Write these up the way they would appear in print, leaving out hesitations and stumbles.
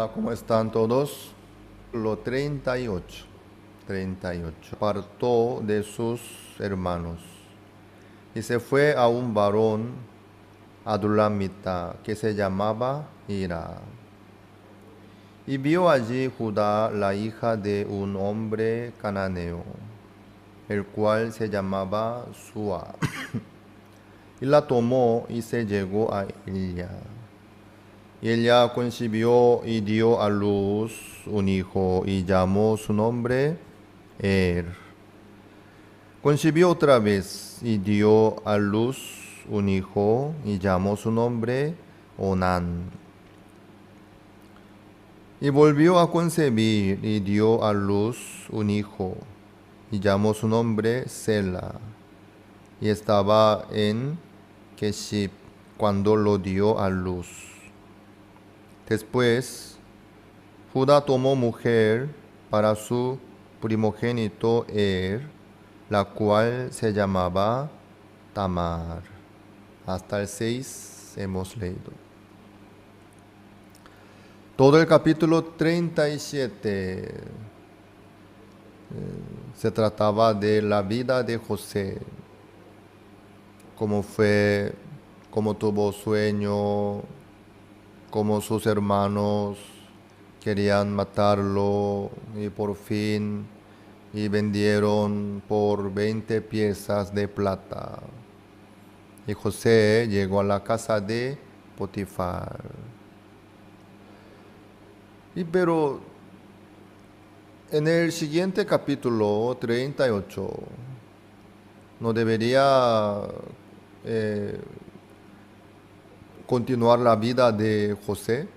Hola, ¿cómo están todos? Lo 38. Apartó de sus hermanos y se fue a un varón adulamita que se llamaba Hira. Y vio allí Judá la hija de un hombre cananeo, el cual se llamaba Sua. Y la tomó y se llegó a ella. Y ella concibió y dio a luz un hijo y llamó su nombre Concibió otra vez y dio a luz un hijo y llamó su nombre Onán. Y volvió a concebir y dio a luz un hijo y llamó su nombre Sela. Y estaba en Keshib cuando lo dio a luz. Después, Judá tomó mujer para su primogénito la cual se llamaba Tamar. Hasta el 6 hemos leído. Todo el capítulo 37 se trataba de la vida de José, cómo fue, cómo tuvo sueño, cómo sus hermanos querían matarlo y por fin y vendieron por 20 piezas de plata. Y José llegó a la casa de Potifar. Pero en el siguiente capítulo 38 no debería continuar la vida de José,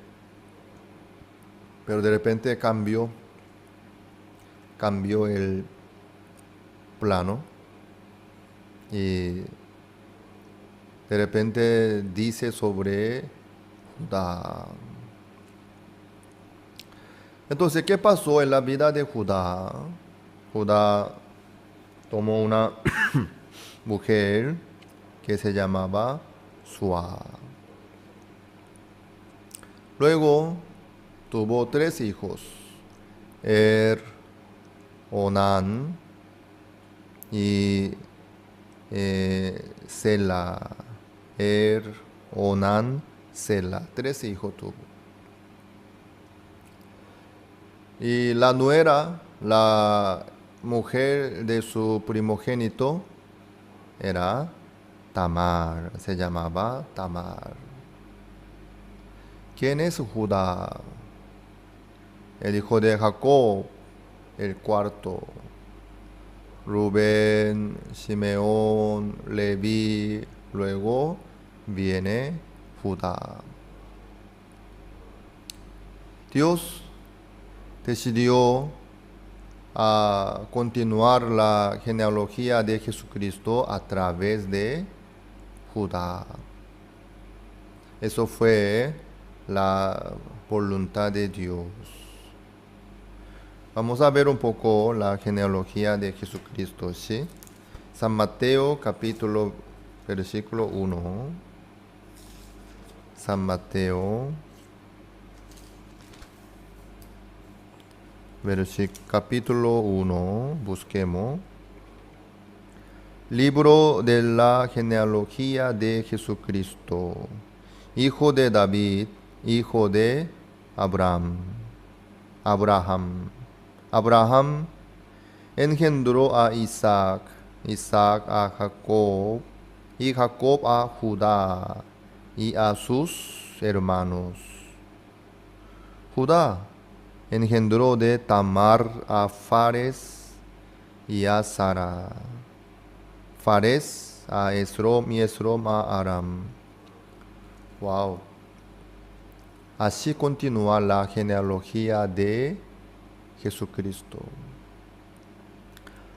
pero de repente cambió el plano y de repente dice sobre Judá. Entonces, ¿qué pasó en la vida de Judá? Judá tomó una mujer que se llamaba Sua. Luego tuvo 3 hijos, Onán y Sela. Onán, Sela. 3 hijos tuvo. Y la nuera, la mujer de su primogénito, era Tamar. Se llamaba Tamar. ¿Quién es Judá? El hijo de Jacob, el cuarto. Rubén, Simeón, Leví, luego viene Judá. Dios decidió a continuar la genealogía de Jesucristo a través de Judá. Eso fue la voluntad de Dios. Vamos a ver un poco la genealogía de Jesucristo, ¿sí? San Mateo capítulo, versículo 1. San Mateo, capítulo 1, busquemos. Libro de la genealogía de Jesucristo, hijo de David, hijo de Abraham. Abraham engendró a Isaac, Isaac a Jacob, y Jacob a Judá y a sus hermanos. Judá engendró de Tamar a Fares y a Sara. Fares a Esrom y Esrom a Aram. Wow. Así continúa la genealogía de Jesucristo.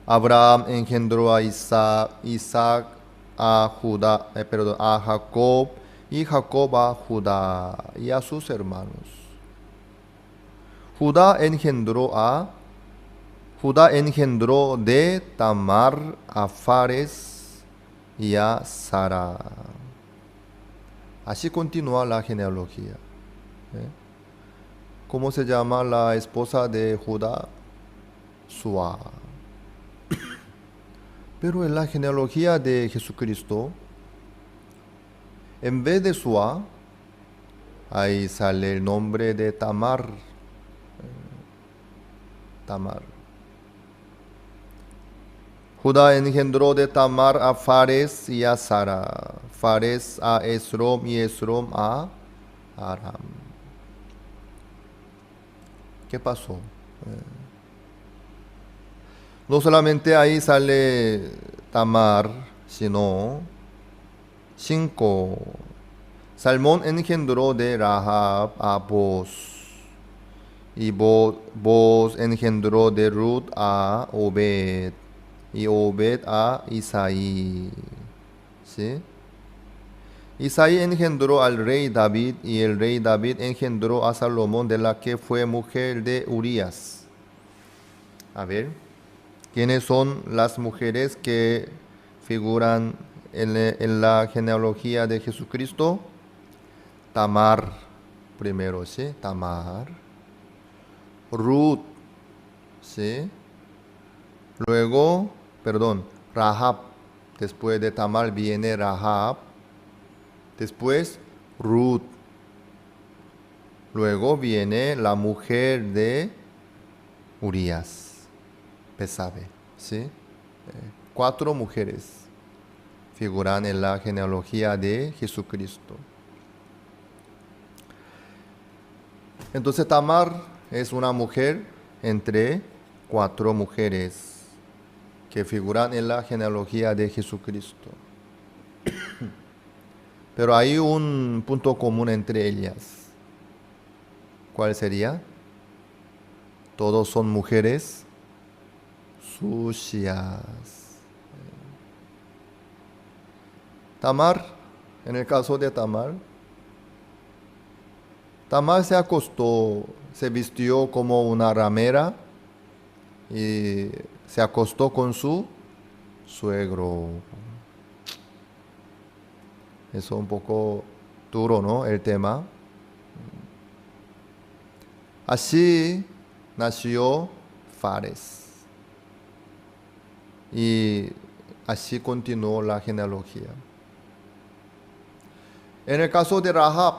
Abraham engendró a Isaac a a Jacob y Jacob a Judá y a sus hermanos. Judá engendró de Tamar a Fares y a Sara. Así continúa la genealogía. ¿Cómo se llama la esposa de Judá? Sua. Pero en la genealogía de Jesucristo, en vez de Sua, ahí sale el nombre de Tamar. Tamar. Judá engendró de Tamar a Fares y a Sara. Fares a Esrom y Esrom a Aram. ¿Qué pasó? No solamente ahí sale Tamar, sino 5. Salmón engendró de Rahab a Boz. Y Boz engendró de Ruth a Obed. Y Obed a Isaí. ¿Sí? Isaí engendró al rey David. Y el rey David engendró a Salomón, de la que fue mujer de Urías. A ver, ¿quiénes son las mujeres que figuran en la genealogía de Jesucristo? Tamar, primero, ¿sí? Tamar. Ruth, ¿sí? Luego, Rahab. Después de Tamar viene Rahab. Después, Ruth. Luego viene la mujer de Urías, Besabe, ¿sí? 4 mujeres figuran en la genealogía de Jesucristo. Entonces Tamar es una mujer entre 4 mujeres que figuran en la genealogía de Jesucristo. Pero hay un punto común entre ellas. ¿Cuál sería? Todos son mujeres sucias. Tamar, en el caso de Tamar se acostó, se vistió como una ramera y se acostó con su suegro. Eso es un poco duro, ¿no? El tema. Así nació Fares. Y así continuó la genealogía. En el caso de Rahab,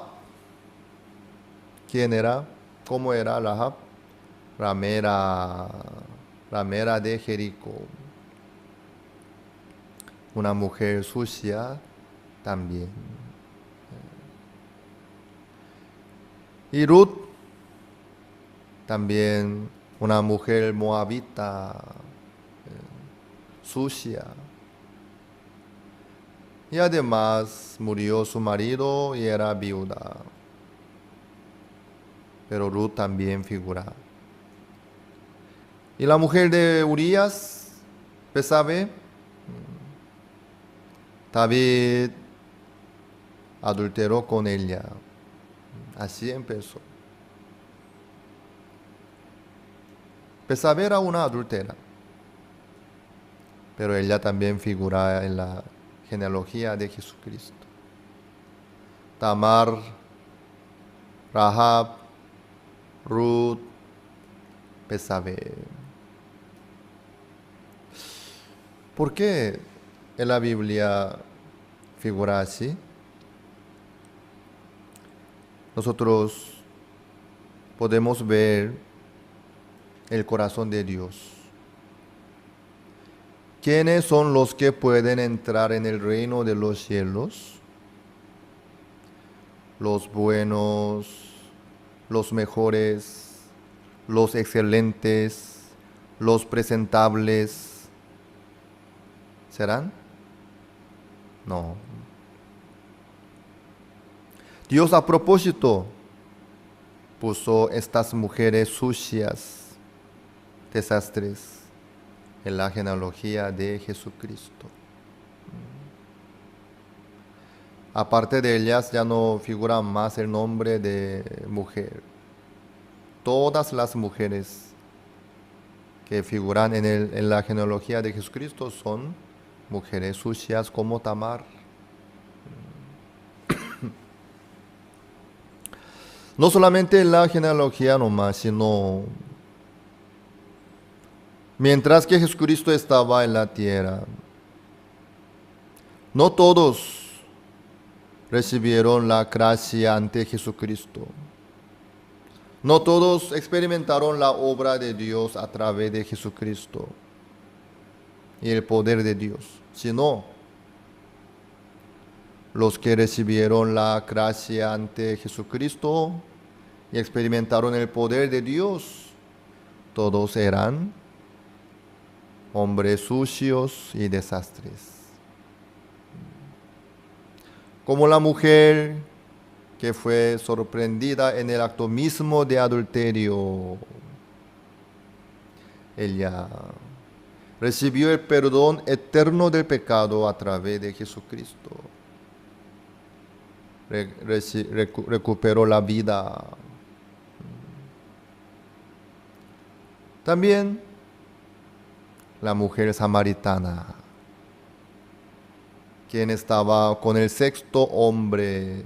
¿quién era? ¿Cómo era Rahab? Ramera de Jericó. Una mujer sucia también. Y Ruth, también una mujer moabita, sucia. Y además murió su marido y era viuda. Pero Ruth también figura. Y la mujer de Urías, Besabe, David adulteró con ella. Así empezó. Besabe era una adúltera, pero ella también figura en la genealogía de Jesucristo. Tamar, Rahab, Ruth, Besabe. ¿Por qué en la Biblia figura así? Nosotros podemos ver el corazón de Dios. ¿Quiénes son los que pueden entrar en el reino de los cielos? Los buenos, los mejores, los excelentes, los presentables. ¿Serán? No. Dios a propósito puso estas mujeres sucias, desastres, en la genealogía de Jesucristo. Aparte de ellas ya no figura más el nombre de mujer. Todas las mujeres que figuran en la genealogía de Jesucristo son mujeres sucias como Tamar. No solamente en la genealogía nomás, sino mientras que Jesucristo estaba en la tierra, no todos recibieron la gracia ante Jesucristo. No todos experimentaron la obra de Dios a través de Jesucristo y el poder de Dios, sino los que recibieron la gracia ante Jesucristo y experimentaron el poder de Dios, todos eran hombres sucios y desastres. Como la mujer que fue sorprendida en el acto mismo de adulterio, ella recibió el perdón eterno del pecado a través de Jesucristo. Recuperó la vida. También la mujer samaritana, quien estaba con el sexto hombre,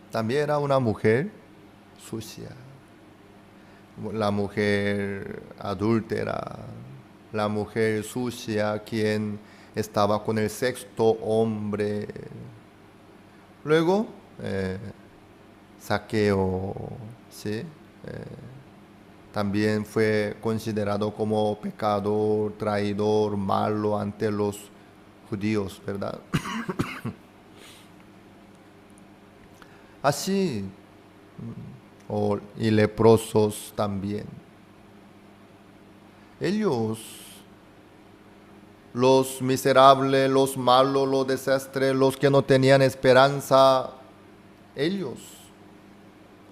también era una mujer sucia, la mujer adúltera, la mujer sucia, quien estaba con el sexto hombre. Luego, Zaqueo, ¿sí? También fue considerado como pecador, traidor, malo ante los judíos, ¿verdad? Así, y leprosos también. Ellos, los miserables, los malos, los desastres, los que no tenían esperanza, ellos,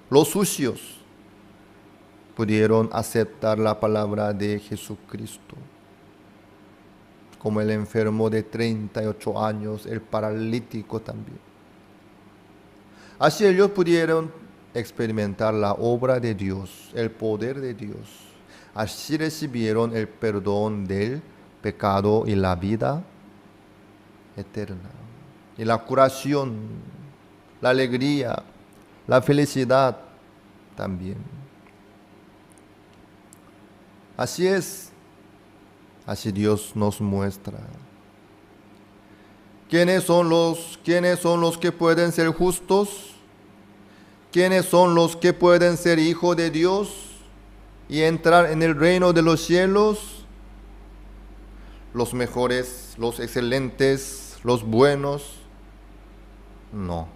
los sucios, pudieron aceptar la palabra de Jesucristo. Como el enfermo de 38 años, el paralítico también. Así ellos pudieron experimentar la obra de Dios, el poder de Dios. Así recibieron el perdón del pecado y la vida eterna. Y la curación, la alegría, la felicidad también. Así es, así Dios nos muestra. ¿Quiénes son los que pueden ser justos? ¿Quiénes son los que pueden ser hijos de Dios y entrar en el reino de los cielos? ¿Los mejores, los excelentes, los buenos? No,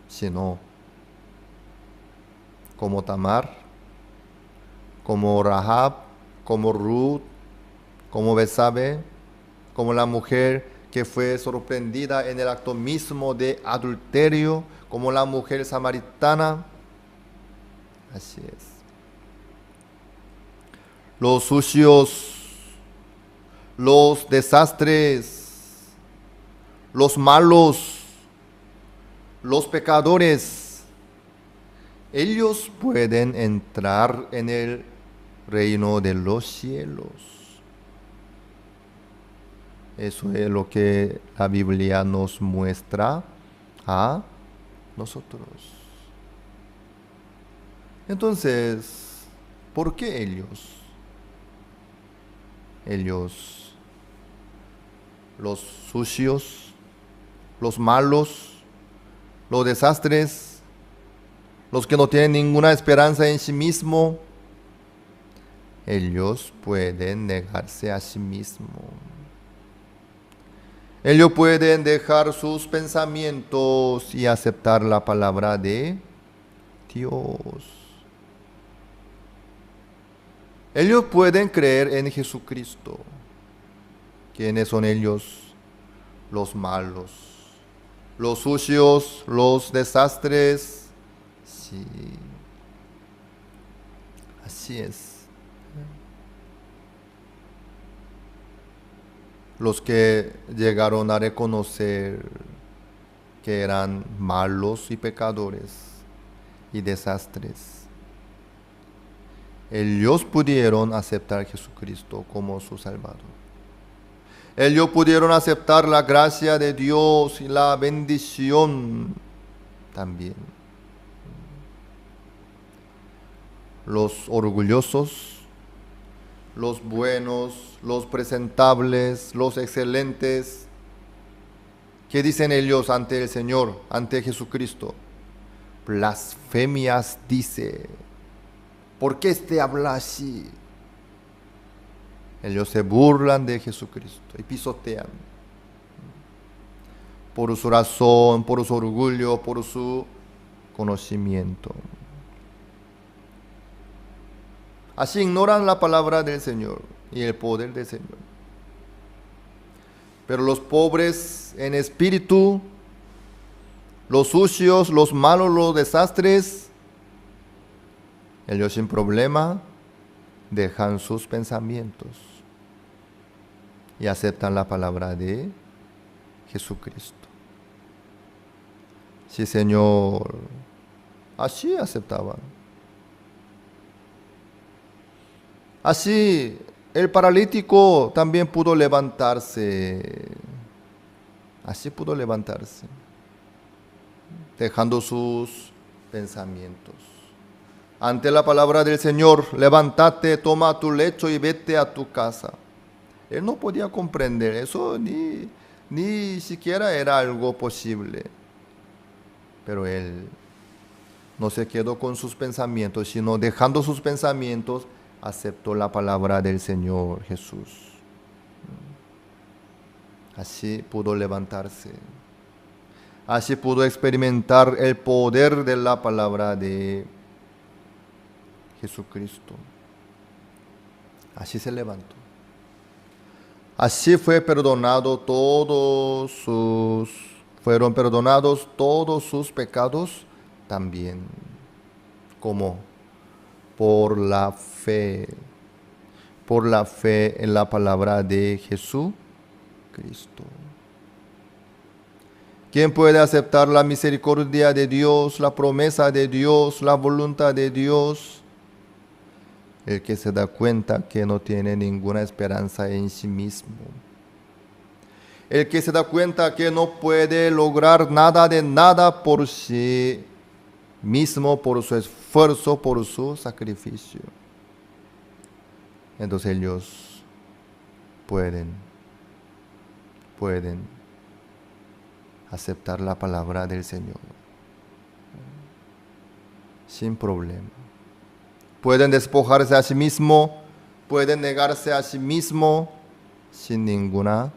sino como Tamar, como Rahab, como Ruth, como Besabe, como la mujer que fue sorprendida en el acto mismo de adulterio, como la mujer samaritana. Así es. Los sucios, los desastres, los malos, los pecadores, ellos pueden entrar en el reino de los cielos. Eso es lo que la Biblia nos muestra a nosotros. Entonces, ¿por qué ellos? Ellos, los sucios, los malos, los desastres, los que no tienen ninguna esperanza en sí mismo, ellos pueden negarse a sí mismos. Ellos pueden dejar sus pensamientos y aceptar la palabra de Dios. Ellos pueden creer en Jesucristo. ¿Quiénes son ellos? Los malos, los sucios, los desastres. Sí, así es. Los que llegaron a reconocer que eran malos y pecadores y desastres, ellos pudieron aceptar a Jesucristo como su Salvador. Ellos pudieron aceptar la gracia de Dios y la bendición también. Los orgullosos, los buenos, los presentables, los excelentes. ¿Qué dicen ellos ante el Señor, ante Jesucristo? Blasfemias dice. ¿Por qué este habla así? Ellos se burlan de Jesucristo y pisotean por su razón, por su orgullo, por su conocimiento. Así ignoran la palabra del Señor y el poder del Señor. Pero los pobres en espíritu, los sucios, los malos, los desastres, ellos sin problema dejan sus pensamientos y aceptan la palabra de Jesucristo. Sí, Señor, así aceptaban. Así el paralítico también pudo levantarse. Así pudo levantarse, dejando sus pensamientos. Ante la palabra del Señor, levántate, toma tu lecho y vete a tu casa. Él no podía comprender eso, ni siquiera era algo posible. Pero él no se quedó con sus pensamientos, sino dejando sus pensamientos, aceptó la palabra del Señor Jesús. Así pudo levantarse. Así pudo experimentar el poder de la palabra de Jesucristo. Así se levantó. Así fueron perdonados todos sus pecados también. ¿Cómo? Por la fe en la palabra de Jesucristo. ¿Quién puede aceptar la misericordia de Dios, la promesa de Dios, la voluntad de Dios? El que se da cuenta que no tiene ninguna esperanza en sí mismo. El que se da cuenta que no puede lograr nada de nada por sí mismo, por su esfuerzo, por su sacrificio. Entonces ellos pueden aceptar la palabra del Señor sin problema. Pueden despojarse a sí mismo, pueden negarse a sí mismo sin ninguna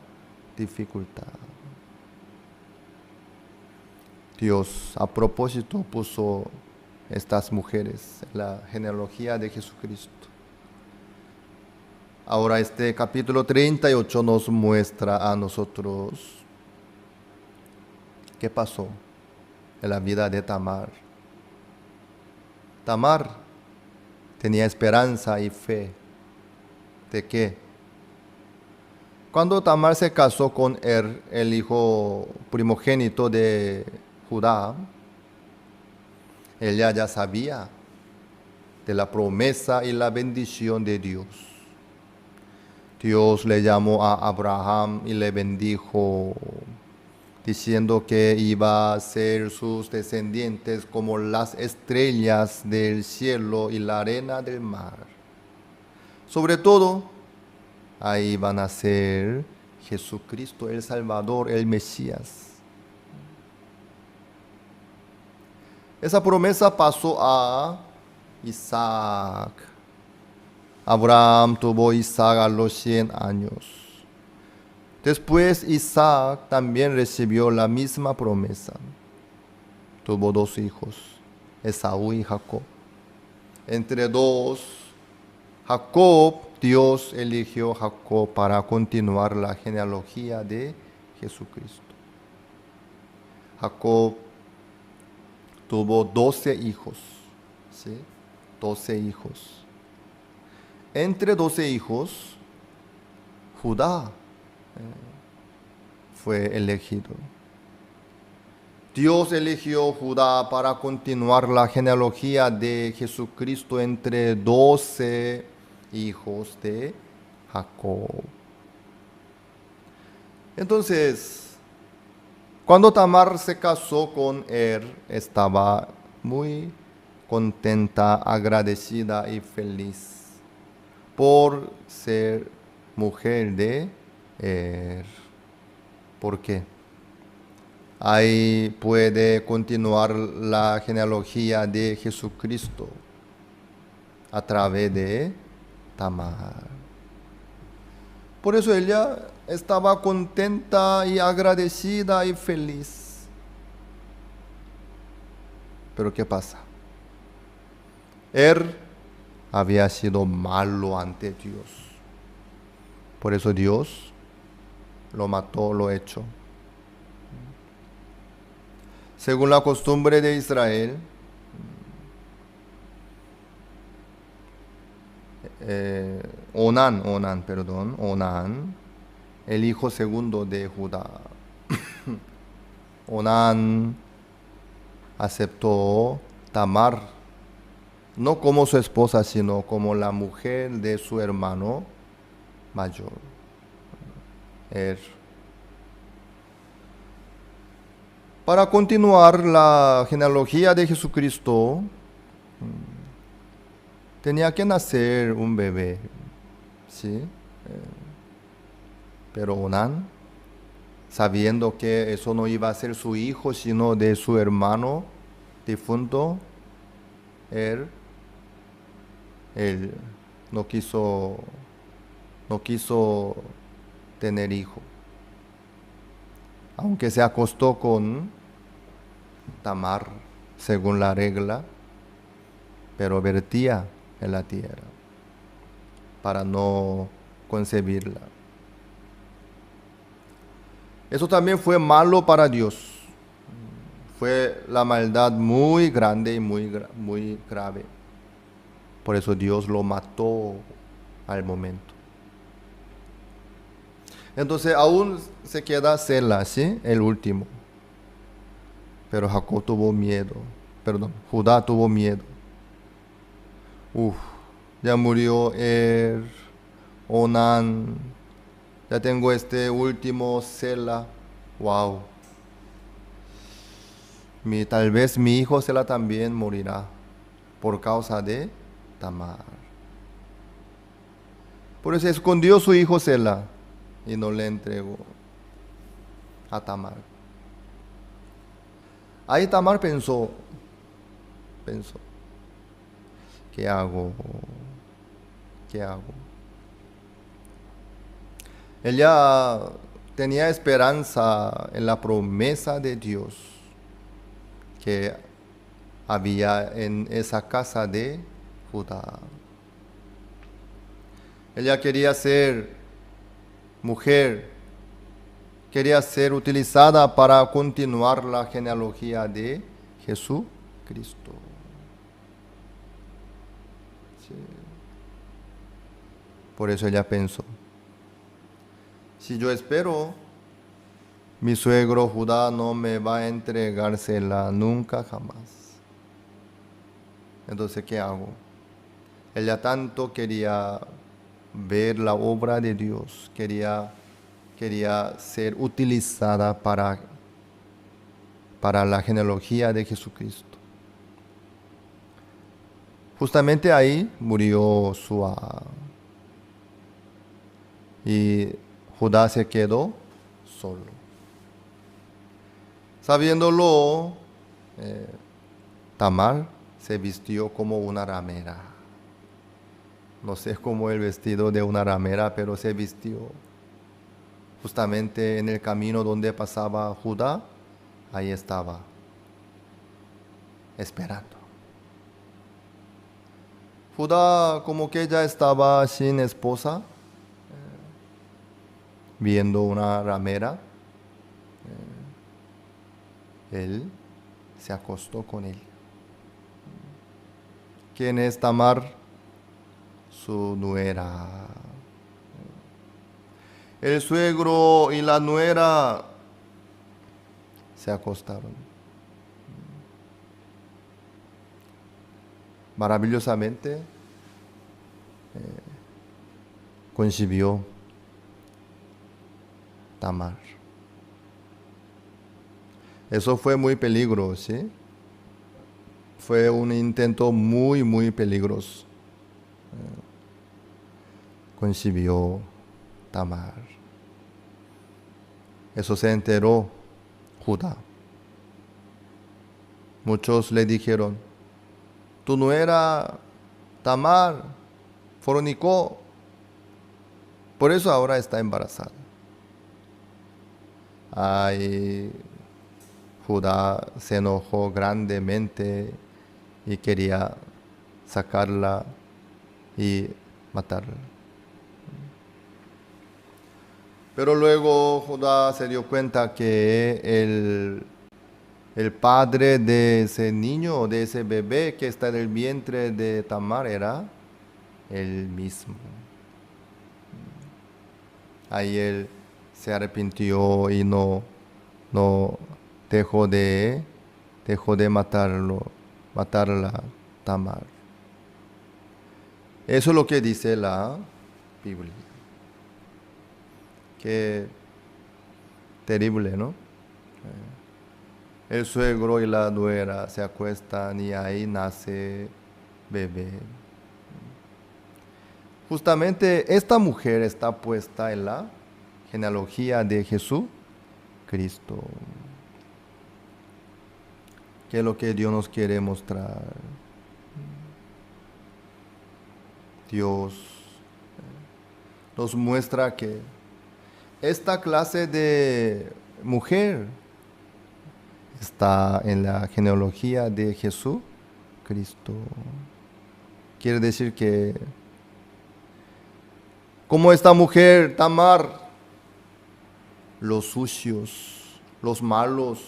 dificultad. Dios a propósito puso estas mujeres en la genealogía de Jesucristo. Ahora este capítulo 38 nos muestra a nosotros qué pasó en la vida de Tamar. Tamar tenía esperanza y fe. ¿De qué? Cuando Tamar se casó con el hijo primogénito de Judá, ella ya sabía de la promesa y la bendición de Dios. Dios le llamó a Abraham y le bendijo, diciendo que iba a ser sus descendientes como las estrellas del cielo y la arena del mar. Sobre todo, ahí van a ser Jesucristo, el Salvador, el Mesías. Esa promesa pasó a Isaac. Abraham tuvo Isaac a los 100 años. Después Isaac también recibió la misma promesa. Tuvo 2 hijos, Esaú y Jacob. Entre Dios eligió a Jacob para continuar la genealogía de Jesucristo. Jacob tuvo 12 hijos, ¿sí? 12 hijos. Entre 12 hijos, Judá fue elegido. Dios eligió Judá para continuar la genealogía de Jesucristo entre 12 hijos de Jacob. Entonces, Cuando Tamar se casó con él, estaba muy contenta, agradecida y feliz por ser mujer de él. ¿Por qué? Ahí puede continuar la genealogía de Jesucristo a través de Tamar. Por eso ella estaba contenta y agradecida y feliz. Pero ¿qué pasa? Él había sido malo ante Dios. Por eso Dios lo mató, lo echó. Según la costumbre de Israel, Onán, el hijo segundo de Judá. Onán aceptó Tamar, no como su esposa, sino como la mujer de su hermano mayor. Para continuar la genealogía de Jesucristo, tenía que nacer un bebé, ¿sí? Pero Onán, sabiendo que eso no iba a ser su hijo, sino de su hermano difunto, él no quiso tener hijo. Aunque se acostó con Tamar, según la regla, pero vertía en la tierra para no concebirla. Eso también fue malo para Dios. Fue la maldad muy grande y muy grave. Por eso Dios lo mató al momento. Entonces aún se queda Sela, ¿sí? El último. Pero Jacob tuvo miedo. Judá tuvo miedo. Ya murió Onán. Ya tengo este último Sela. Wow. Tal vez mi hijo Sela también morirá por causa de Tamar. Por eso escondió su hijo Sela y no le entregó a Tamar. Ahí Tamar pensó, ¿qué hago? ¿Qué hago? Ella tenía esperanza en la promesa de Dios que había en esa casa de Judá. Ella quería ser mujer, quería ser utilizada para continuar la genealogía de Jesucristo. Sí. Por eso ella pensó, si yo espero, mi suegro Judá no me va a entregársela nunca jamás. Entonces, ¿qué hago? Ella tanto quería ver la obra de Dios, quería ser utilizada para la genealogía de Jesucristo. Justamente ahí murió Sua. Y Judá se quedó solo. Sabiéndolo, Tamar se vistió como una ramera. No sé cómo el vestido de una ramera, pero se vistió. Justamente en el camino donde pasaba Judá, ahí estaba, esperando. Judá como que ya estaba sin esposa, viendo una ramera. Él se acostó con él. ¿Quién es Tamar? Su nuera. El suegro y la nuera se acostaron. Maravillosamente concibió Tamar. Eso fue muy peligroso, ¿sí? Fue un intento muy, muy peligroso. Concibió Tamar. Eso se enteró Judá. Muchos le dijeron, tú no eras Tamar, fornicó, por eso ahora está embarazada. Ay, Judá se enojó grandemente y quería sacarla y matarla. Pero luego Judá se dio cuenta que el padre de ese niño, de ese bebé que está en el vientre de Tamar era él mismo. Ahí él se arrepintió y no dejó de matarla Tamar. Eso es lo que dice la Biblia. Qué terrible, ¿no? El suegro y la nuera se acuestan y ahí nace bebé. Justamente esta mujer está puesta en la genealogía de Jesús Cristo. ¿Qué es lo que Dios nos quiere mostrar? Dios nos muestra que esta clase de mujer está en la genealogía de Jesús Cristo. Quiere decir que como esta mujer Tamar, los sucios, los malos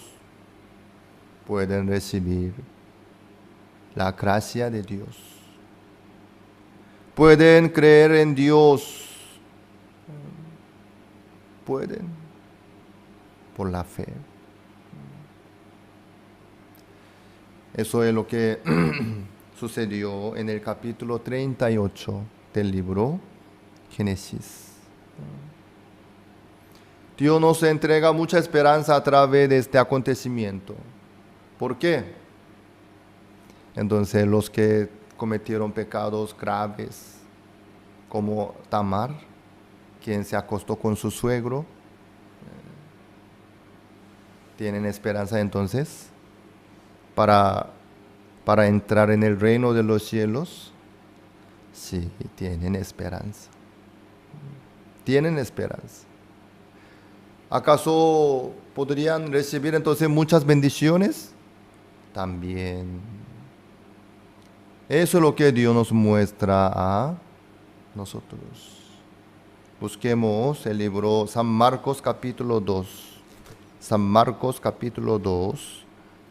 pueden recibir la gracia de Dios. Pueden creer en Dios. Pueden por la fe. Eso es lo que sucedió en el capítulo 38 del libro Génesis. Dios nos entrega mucha esperanza a través de este acontecimiento. ¿Por qué? Entonces los que cometieron pecados graves, como Tamar, quien se acostó con su suegro, tienen esperanza entonces para entrar en el reino de los cielos. Sí, tienen esperanza. Tienen esperanza. ¿Acaso podrían recibir entonces muchas bendiciones? También. Eso es lo que Dios nos muestra a nosotros. Busquemos el libro San Marcos capítulo 2. San Marcos capítulo 2,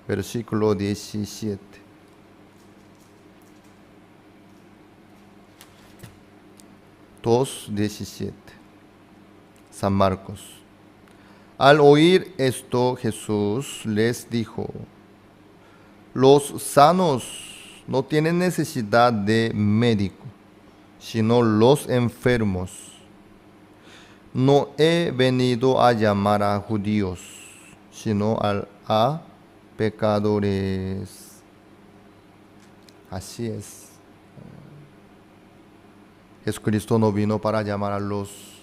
versículo 17. San Marcos. Al oír esto, Jesús les dijo, los sanos no tienen necesidad de médico, sino los enfermos. No he venido a llamar a judíos, sino a pecadores. Así es. Jesucristo no vino para llamar a los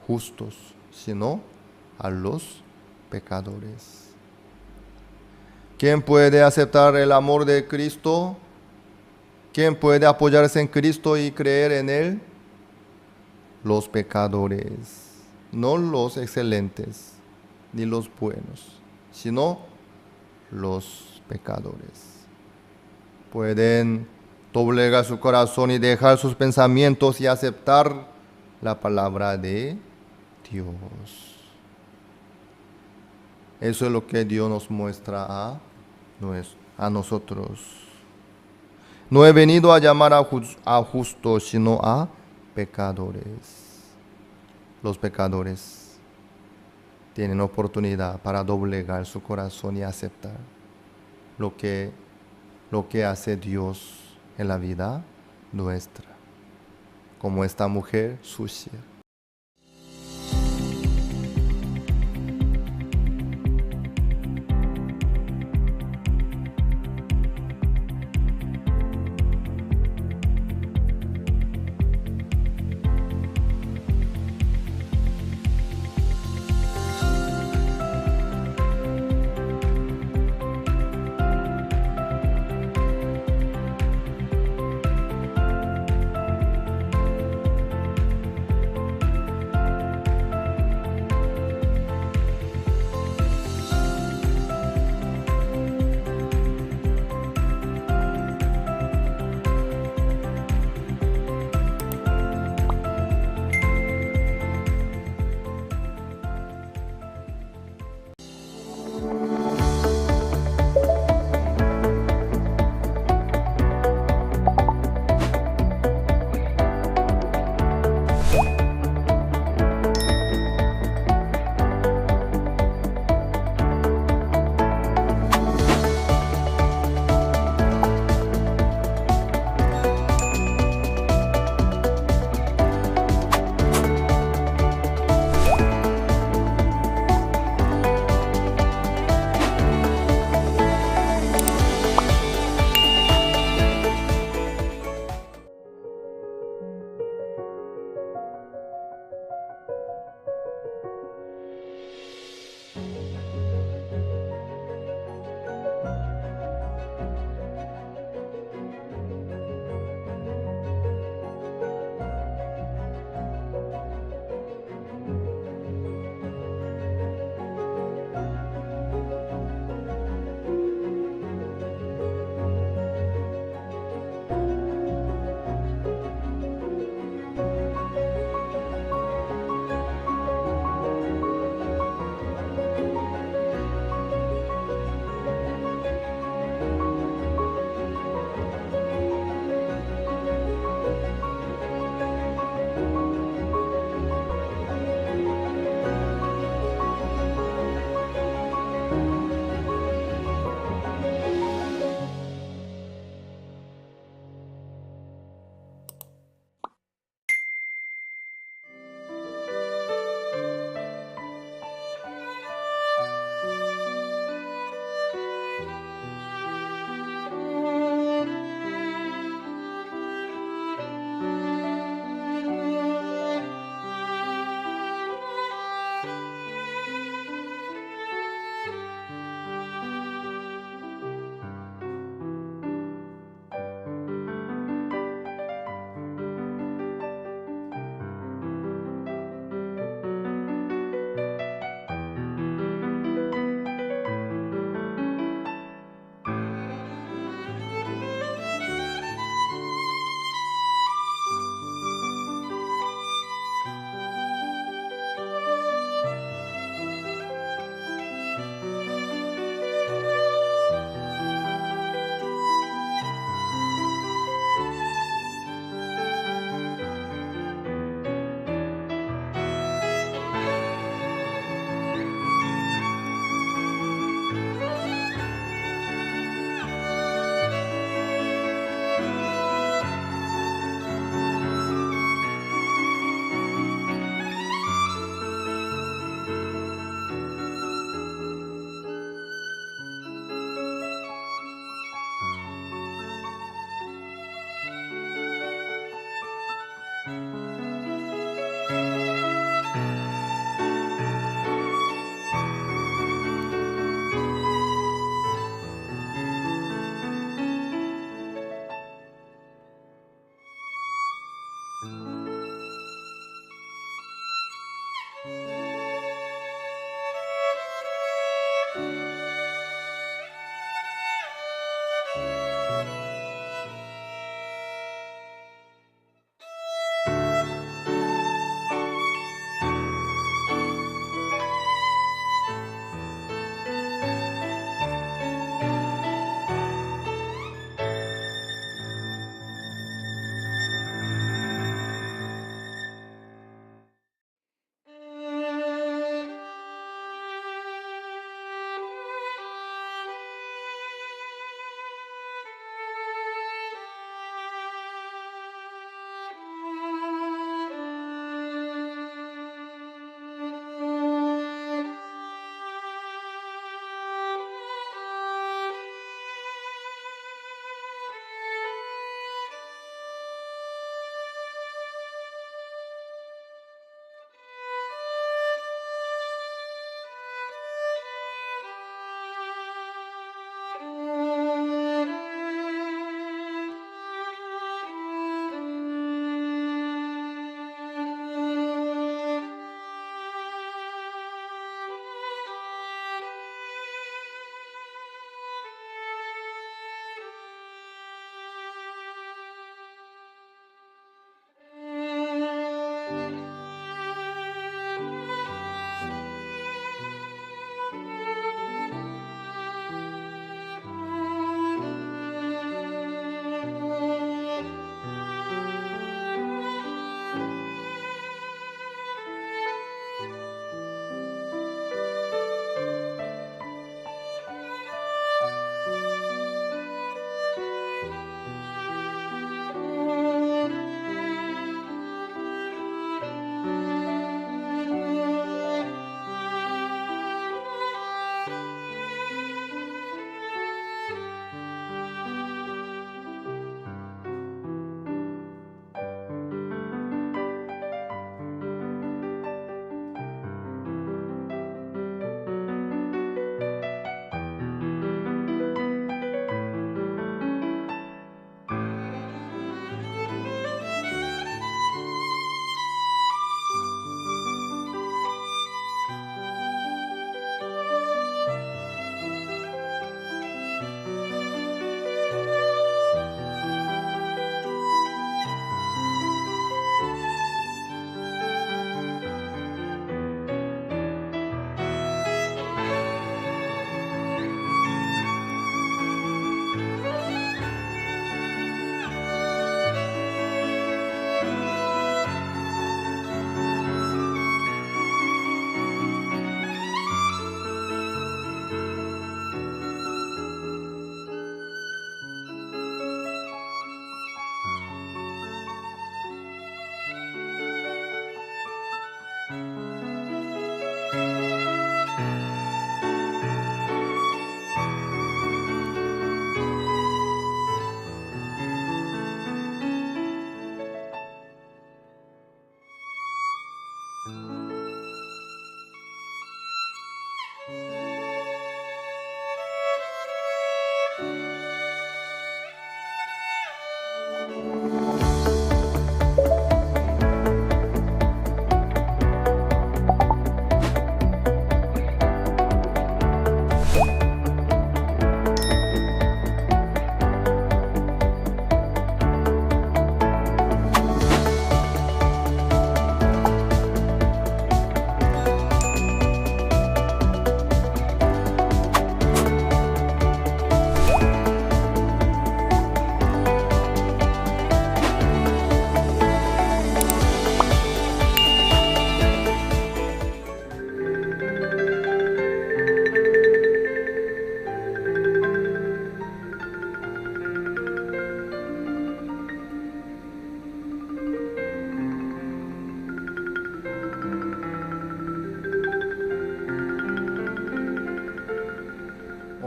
justos, sino a los pecadores. ¿Quién puede aceptar el amor de Cristo? ¿Quién puede apoyarse en Cristo y creer en Él? Los pecadores, no los excelentes, ni los buenos, sino los pecadores. Pueden doblegar su corazón y dejar sus pensamientos y aceptar la palabra de Dios. Eso es lo que Dios nos muestra a nosotros. No he venido a llamar a justos, sino a pecadores. Los pecadores tienen oportunidad para doblegar su corazón y aceptar lo que hace Dios en la vida nuestra, como esta mujer sucia.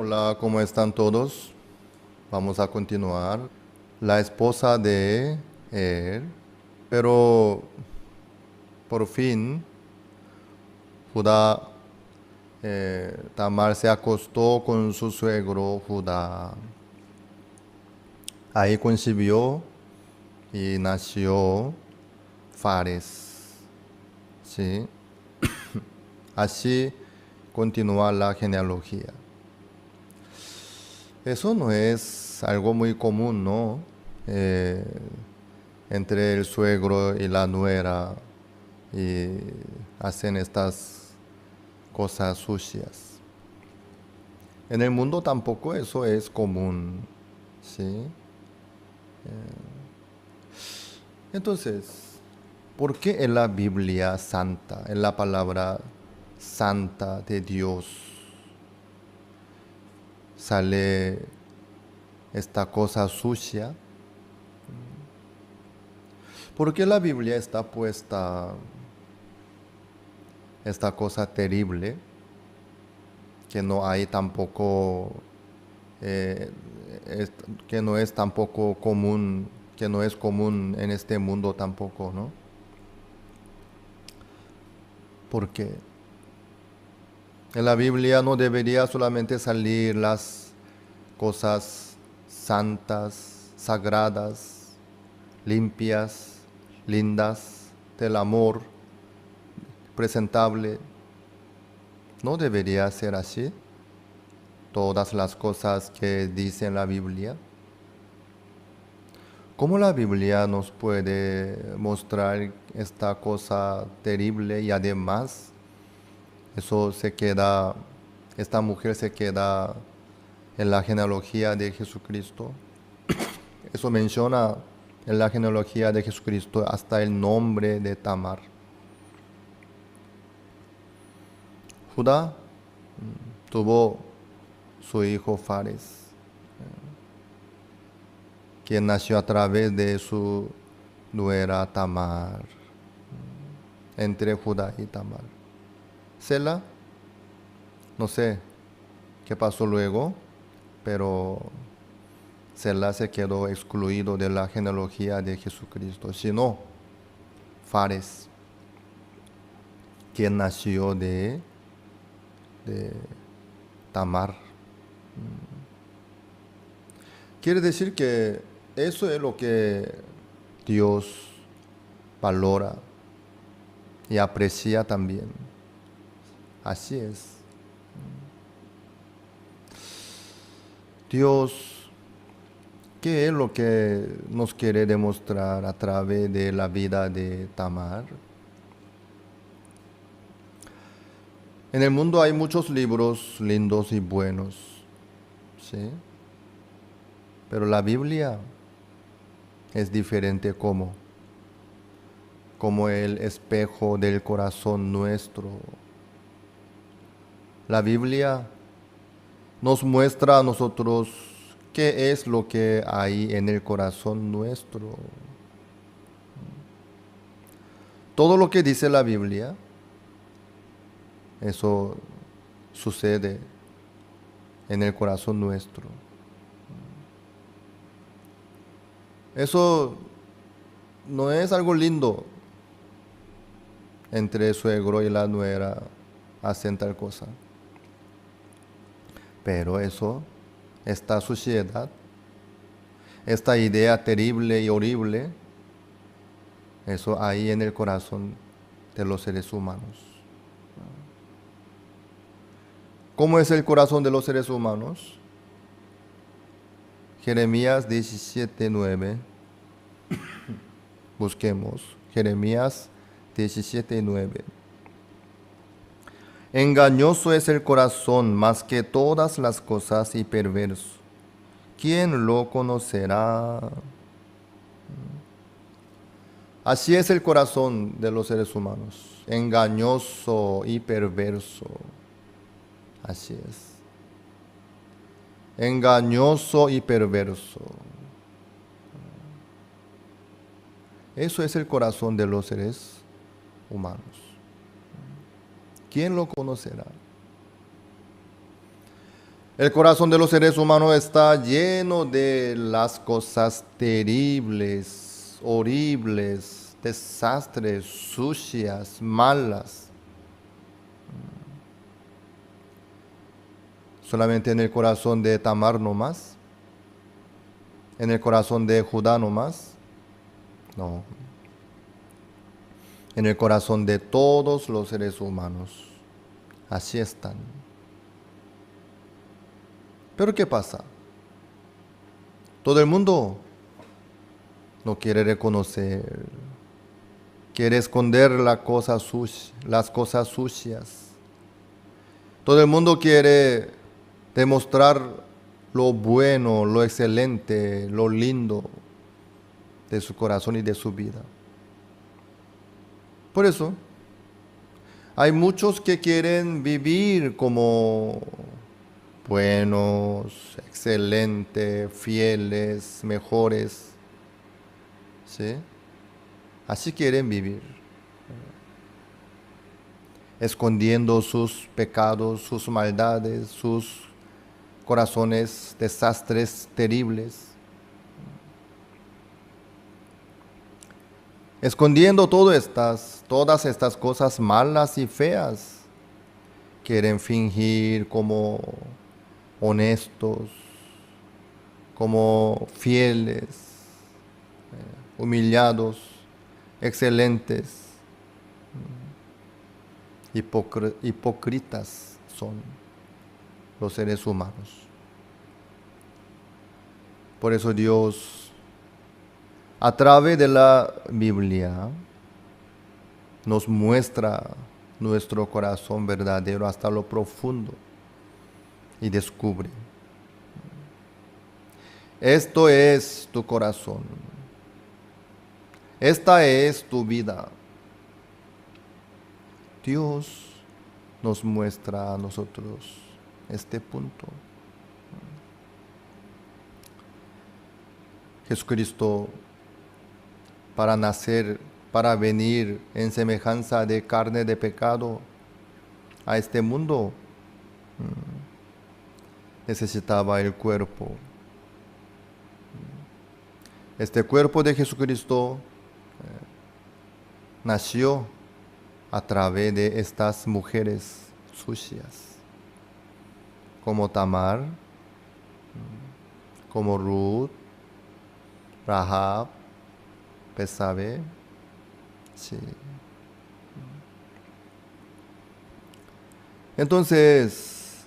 Hola, ¿cómo están todos? Vamos a continuar. La esposa de él, pero por fin Judá, Tamar se acostó con su suegro Judá. Ahí concibió y nació Fares. ¿Sí? Así continúa la genealogía. Eso no es algo muy común, ¿no? Entre el suegro y la nuera y hacen estas cosas sucias. En el mundo tampoco eso es común, ¿sí? Entonces, ¿por qué en la Biblia santa, en la palabra santa de Dios, sale esta cosa sucia? ¿Por qué la Biblia está puesta esta cosa terrible que no hay tampoco, que no es tampoco común, que no es común en este mundo tampoco, ¿no? ¿Por qué? En la Biblia no debería solamente salir las cosas santas, sagradas, limpias, lindas, del amor, presentable. No debería ser así. Todas las cosas que dice la Biblia. ¿Cómo la Biblia nos puede mostrar esta cosa terrible y además esta mujer se queda en la genealogía de Jesucristo? Eso menciona en la genealogía de Jesucristo hasta el nombre de Tamar. Judá tuvo su hijo Fares, quien nació a través de su nuera Tamar, entre Judá y Tamar. Sela, no sé qué pasó luego, pero Sela se quedó excluido de la genealogía de Jesucristo, sino Fares, quien nació de Tamar. Quiere decir que eso es lo que Dios valora y aprecia también. Así es. Dios, ¿qué es lo que nos quiere demostrar a través de la vida de Tamar? En el mundo hay muchos libros lindos y buenos, ¿sí? Pero la Biblia es diferente como el espejo del corazón nuestro. La Biblia nos muestra a nosotros qué es lo que hay en el corazón nuestro. Todo lo que dice la Biblia, eso sucede en el corazón nuestro. Eso no es algo lindo. entre el suegro y la nuera hacen tal cosa. Pero eso, esta suciedad, esta idea terrible y horrible, eso hay en el corazón de los seres humanos. ¿Cómo es el corazón de los seres humanos? Jeremías 17:9. Busquemos Jeremías 17:9. Engañoso es el corazón más que todas las cosas y perverso. ¿Quién lo conocerá? Así es el corazón de los seres humanos, engañoso y perverso. Así es. Engañoso y perverso. Eso es el corazón de los seres humanos. ¿Quién lo conocerá? El corazón de los seres humanos está lleno de las cosas terribles, horribles, desastres, sucias, malas. Solamente en el corazón de Tamar no más. En el corazón de Judá no más. No. En el corazón de todos los seres humanos. Así están. Pero ¿qué pasa? Todo el mundo no quiere reconocer, quiere esconder las cosas sucias. Todo el mundo quiere demostrar lo bueno, lo excelente, lo lindo de su corazón y de su vida. Por eso, hay muchos que quieren vivir como buenos, excelentes, fieles, mejores. ¿Sí? Así quieren vivir. Escondiendo sus pecados, sus maldades, sus corazones, desastres terribles. Escondiendo todas estas cosas malas y feas. Quieren fingir como honestos, como fieles, humillados, excelentes. Hipócritas son los seres humanos. Por eso Dios, a través de la Biblia, nos muestra nuestro corazón verdadero hasta lo profundo y descubre. Esto es tu corazón. Esta es tu vida. Dios nos muestra a nosotros este punto. Jesucristo, para nacer, para venir en semejanza de carne de pecado a este mundo, necesitaba el cuerpo. Este cuerpo de Jesucristo nació a través de estas mujeres sucias, como Tamar, como Ruth, Rahab, Betsabé. Sí. Entonces,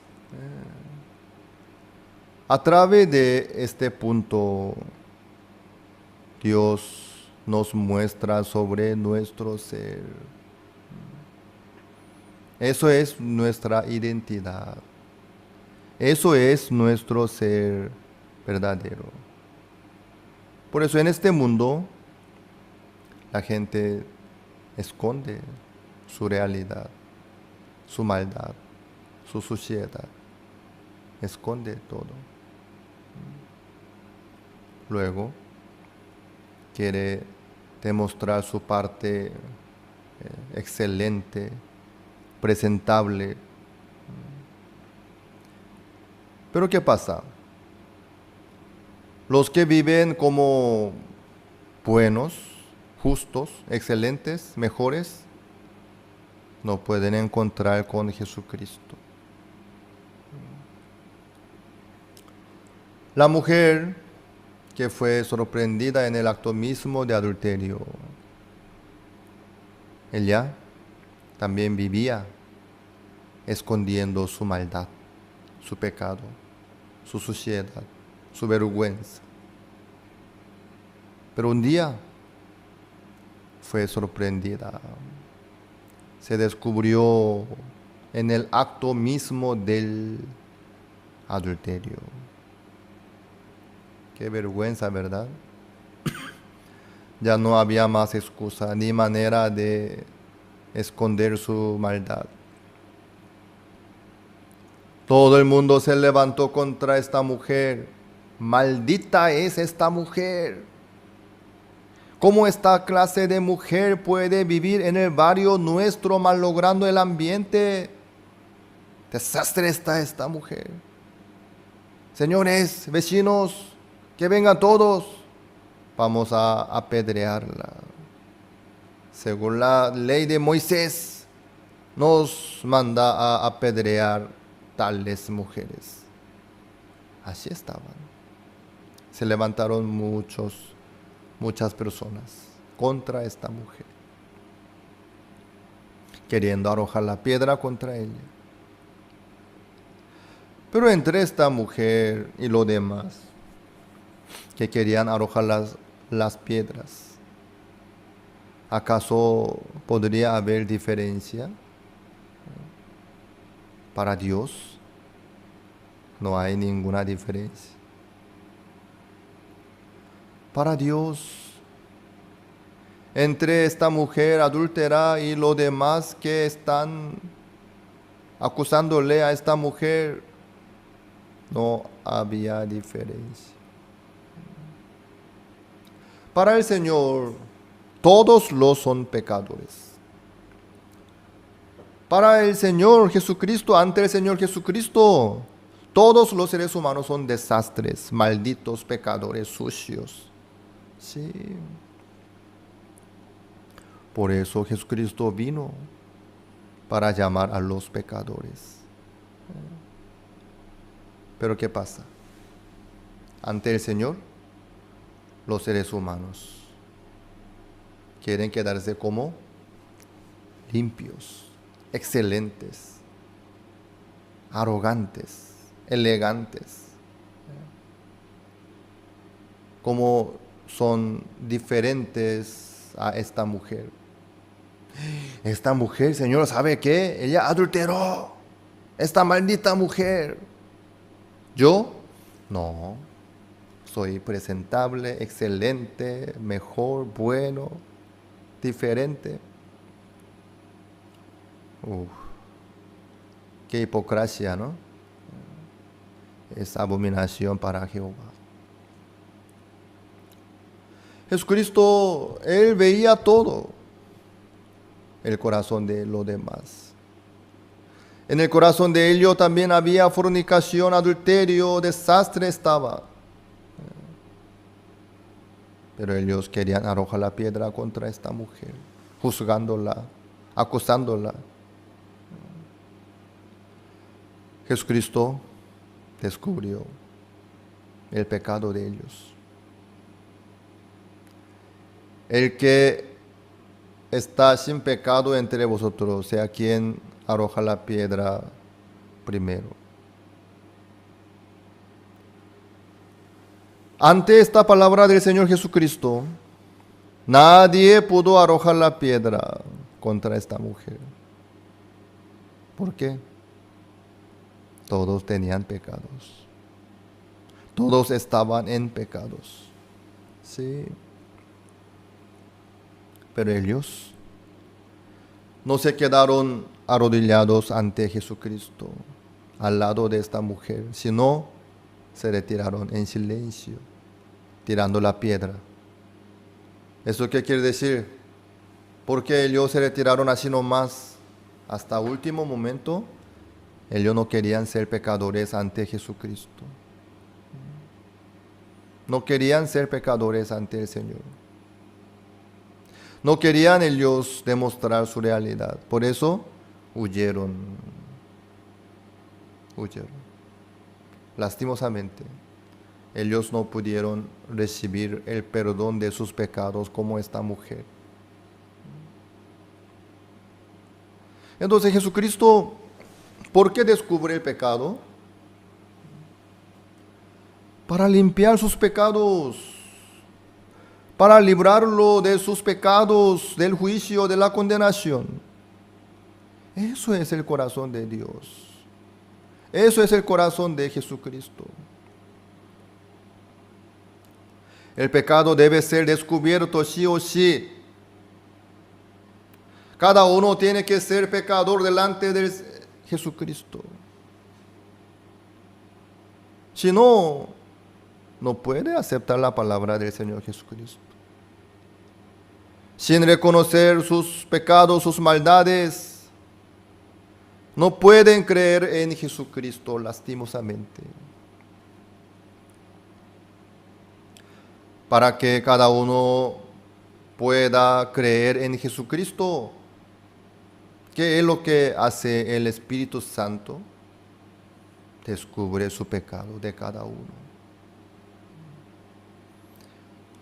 a través de este punto, Dios nos muestra sobre nuestro ser. Eso es nuestra identidad. Eso es nuestro ser verdadero. Por eso en este mundo la gente esconde su realidad, su maldad, su suciedad. Esconde todo. Luego quiere demostrar su parte excelente, presentable. Pero ¿qué pasa? Los que viven como buenos, justos, excelentes, mejores, no pueden encontrar con Jesucristo. La mujer que fue sorprendida en el acto mismo de adulterio, ella también vivía escondiendo su maldad, su pecado, su suciedad, su vergüenza. Pero un día fue sorprendida. Se descubrió en el acto mismo del adulterio. Qué vergüenza, ¿verdad? Ya no había más excusa ni manera de esconder su maldad. Todo el mundo se levantó contra esta mujer. Maldita es esta mujer. ¿Cómo esta clase de mujer puede vivir en el barrio nuestro malogrando el ambiente? Desastre está esta mujer. Señores, vecinos, que vengan todos. Vamos a apedrearla. Según la ley de Moisés, nos manda a apedrear tales mujeres. Así estaban. Se levantaron muchas personas contra esta mujer, queriendo arrojar la piedra contra ella. Pero entre esta mujer y los demás que querían arrojar las piedras, ¿acaso podría haber diferencia? Para Dios no hay ninguna diferencia. Para Dios, entre esta mujer adúltera y los demás que están acusándole a esta mujer, no había diferencia. Para el Señor, todos los son pecadores. Para el Señor Jesucristo, ante el Señor Jesucristo, todos los seres humanos son desastres, malditos, pecadores, sucios. Sí. Por eso Jesucristo vino para llamar a los pecadores. Pero ¿qué pasa? Ante el Señor, los seres humanos quieren quedarse como limpios, excelentes, arrogantes, elegantes. Como son diferentes a esta mujer. Esta mujer, Señor, ¿sabe qué? Ella adulteró. Esta maldita mujer. ¿Yo? No. Soy presentable, excelente, mejor, bueno, diferente. Qué hipocresía, ¿no? Es abominación para Jehová. Jesucristo, Él veía todo, el corazón de los demás. En el corazón de ellos también había fornicación, adulterio, desastre estaba. Pero ellos querían arrojar la piedra contra esta mujer, juzgándola, acusándola. Jesucristo descubrió el pecado de ellos. El que está sin pecado entre vosotros, sea quien arroja la piedra primero. Ante esta palabra del Señor Jesucristo, nadie pudo arrojar la piedra contra esta mujer. ¿Por qué? Todos tenían pecados. Todos estaban en pecados. Sí. Pero ellos no se quedaron arrodillados ante Jesucristo, al lado de esta mujer, sino se retiraron en silencio, tirando la piedra. ¿Eso qué quiere decir? Porque ellos se retiraron así nomás, hasta último momento. Ellos no querían ser pecadores ante Jesucristo. No querían ser pecadores ante el Señor. No querían ellos demostrar su realidad. Por eso huyeron. Lastimosamente, ellos no pudieron recibir el perdón de sus pecados como esta mujer. Entonces Jesucristo, ¿por qué descubre el pecado? Para limpiar sus pecados, para librarlo de sus pecados, del juicio, de la condenación. Eso es el corazón de Dios. Eso es el corazón de Jesucristo. El pecado debe ser descubierto sí o sí. Cada uno tiene que ser pecador delante de Jesucristo. Si no, no puede aceptar la palabra del Señor Jesucristo. Sin reconocer sus pecados, sus maldades, no pueden creer en Jesucristo, lastimosamente. Para que cada uno pueda creer en Jesucristo, ¿qué es lo que hace el Espíritu Santo? Descubre su pecado de cada uno.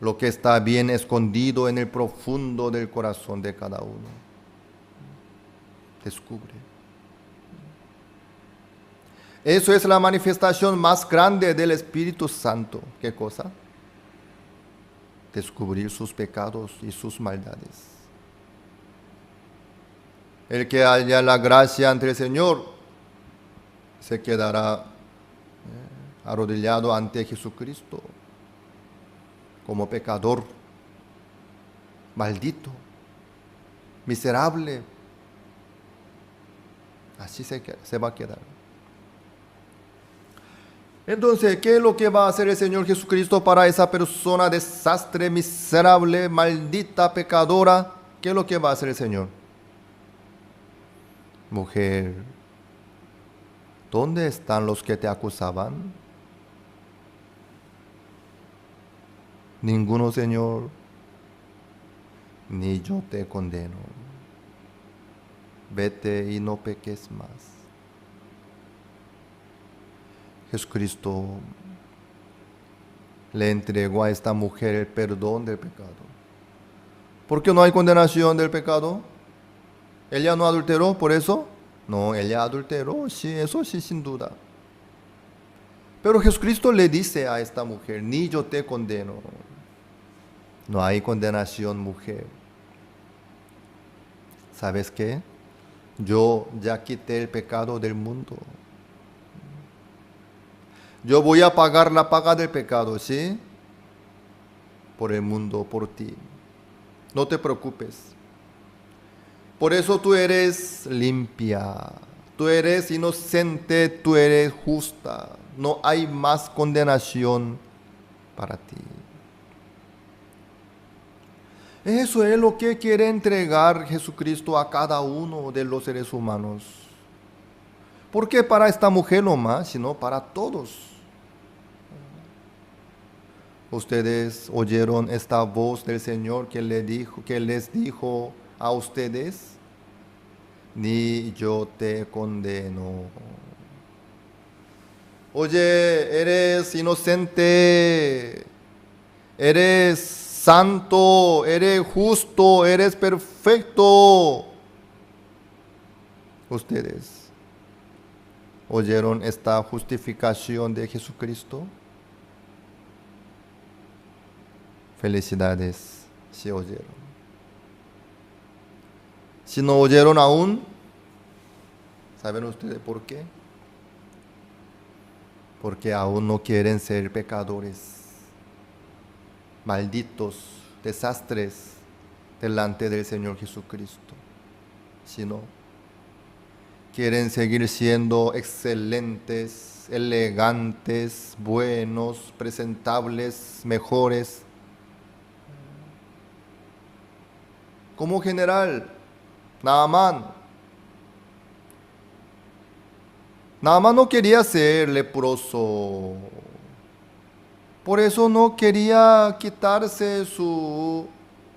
Lo que está bien escondido en el profundo del corazón de cada uno. Descubre. Eso es la manifestación más grande del Espíritu Santo. ¿Qué cosa? Descubrir sus pecados y sus maldades. El que haya la gracia ante el Señor se quedará arrodillado ante Jesucristo como pecador, maldito, miserable. Así se va a quedar. Entonces, ¿qué es lo que va a hacer el Señor Jesucristo para esa persona desastre, miserable, maldita, pecadora? ¿Qué es lo que va a hacer el Señor? Mujer, ¿dónde están los que te acusaban? Ninguno, Señor, ni yo te condeno. Vete y no peques más. Jesucristo le entregó a esta mujer el perdón del pecado. ¿Por qué no hay condenación del pecado? ¿Ella no adulteró por eso? No, ella adulteró, sí, eso sí, sin duda. Pero Jesucristo le dice a esta mujer, ni yo te condeno. No hay condenación, mujer. ¿Sabes qué? Yo ya quité el pecado del mundo. Yo voy a pagar la paga del pecado, ¿sí? Por el mundo, por ti. No te preocupes. Por eso tú eres limpia, tú eres inocente, tú eres justa. No hay más condenación para ti. Eso es lo que quiere entregar Jesucristo a cada uno de los seres humanos. ¿Por qué para esta mujer nomás, sino para todos? Ustedes oyeron esta voz del Señor que les dijo a ustedes, ni yo te condeno. Oye, eres inocente, eres santo, eres justo, eres perfecto. Ustedes oyeron esta justificación de Jesucristo. Felicidades si oyeron. Si no oyeron aún, ¿saben ustedes por qué? Porque aún no quieren ser pecadores, malditos, desastres delante del Señor Jesucristo. Sino quieren seguir siendo excelentes, elegantes, buenos, presentables, mejores. Como general, Naamán no quería ser leproso. Por eso no quería quitarse su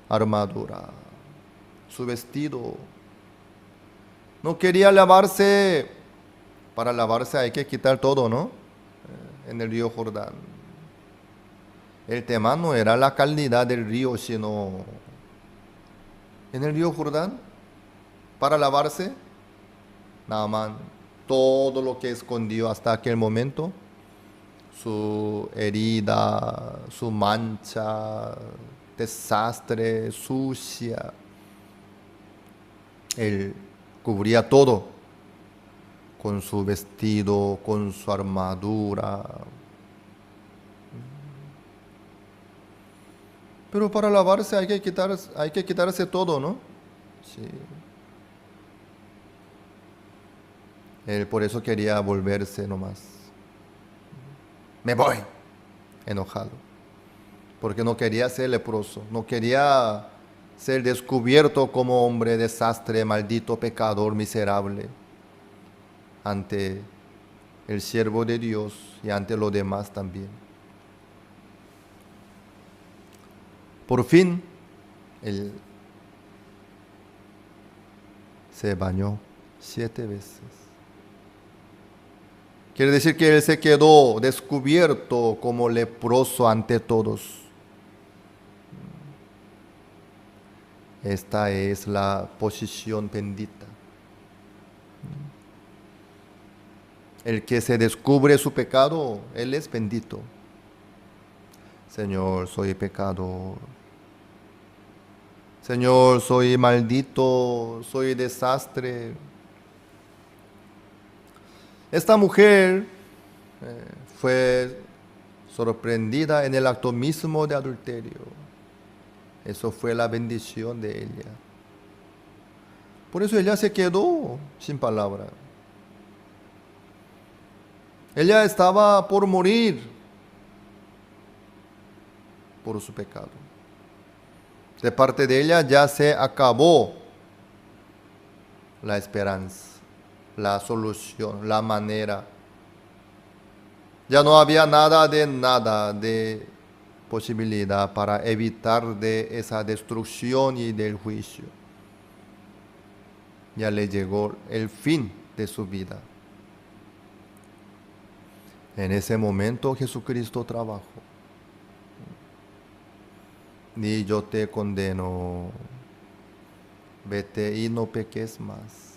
armadura, su vestido. no quería lavarse. Para lavarse hay que quitar todo, ¿no? En el río Jordán. El tema no era la calidad del río, sino en el río Jordán, para lavarse, Naamán, todo lo que escondió hasta aquel momento, su herida, su mancha, desastre, sucia, él cubría todo con su vestido, con su armadura. Pero para lavarse hay que quitarse todo, ¿no? Sí. Él por eso quería volverse nomás. Me voy, enojado. Porque no quería ser leproso, no quería ser descubierto como hombre desastre, maldito, pecador, miserable, ante el siervo de Dios y ante los demás también. Por fin, él se bañó 7 veces. Quiere decir que él se quedó descubierto como leproso ante todos. Esta es la posición bendita. El que se descubre su pecado, él es bendito. Señor, soy pecador. Señor, soy maldito, soy desastre. Esta mujer fue sorprendida en el acto mismo de adulterio. Eso fue la bendición de ella. Por eso ella se quedó sin palabra. Ella estaba por morir por su pecado. De parte de ella ya se acabó la esperanza, la solución, la manera. Ya no había nada de posibilidad para evitar de esa destrucción y del juicio. Ya le llegó el fin de su vida. En ese momento Jesucristo trabajó. Ni yo te condeno, vete y no peques más.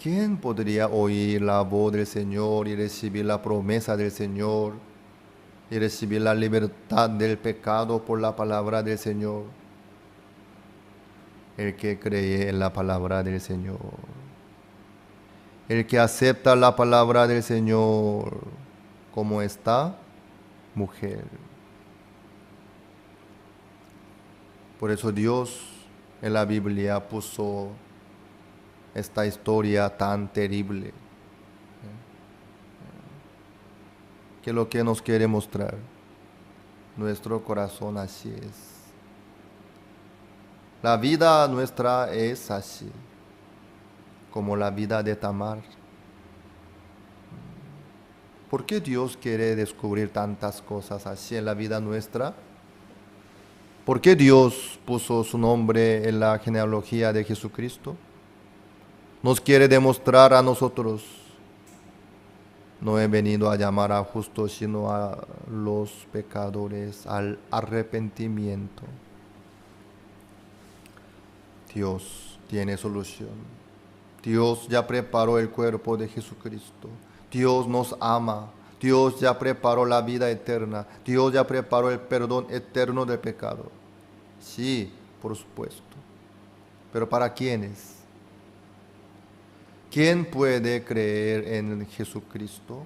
¿Quién podría oír la voz del Señor y recibir la promesa del Señor y recibir la libertad del pecado por la palabra del Señor? El que cree en la palabra del Señor. El que acepta la palabra del Señor como esta mujer. Por eso Dios en la Biblia puso esta historia tan terrible. Que es lo que nos quiere mostrar. Nuestro corazón así es. La vida nuestra es así, como la vida de Tamar. ¿Por qué Dios quiere descubrir tantas cosas así en la vida nuestra? ¿Por qué Dios puso su nombre en la genealogía de Jesucristo? Nos quiere demostrar a nosotros. No he venido a llamar a justos, sino a los pecadores al arrepentimiento. Dios tiene solución. Dios ya preparó el cuerpo de Jesucristo. Dios nos ama. Dios ya preparó la vida eterna. Dios ya preparó el perdón eterno del pecado. Sí, por supuesto. Pero ¿para quiénes? ¿Quién puede creer en Jesucristo?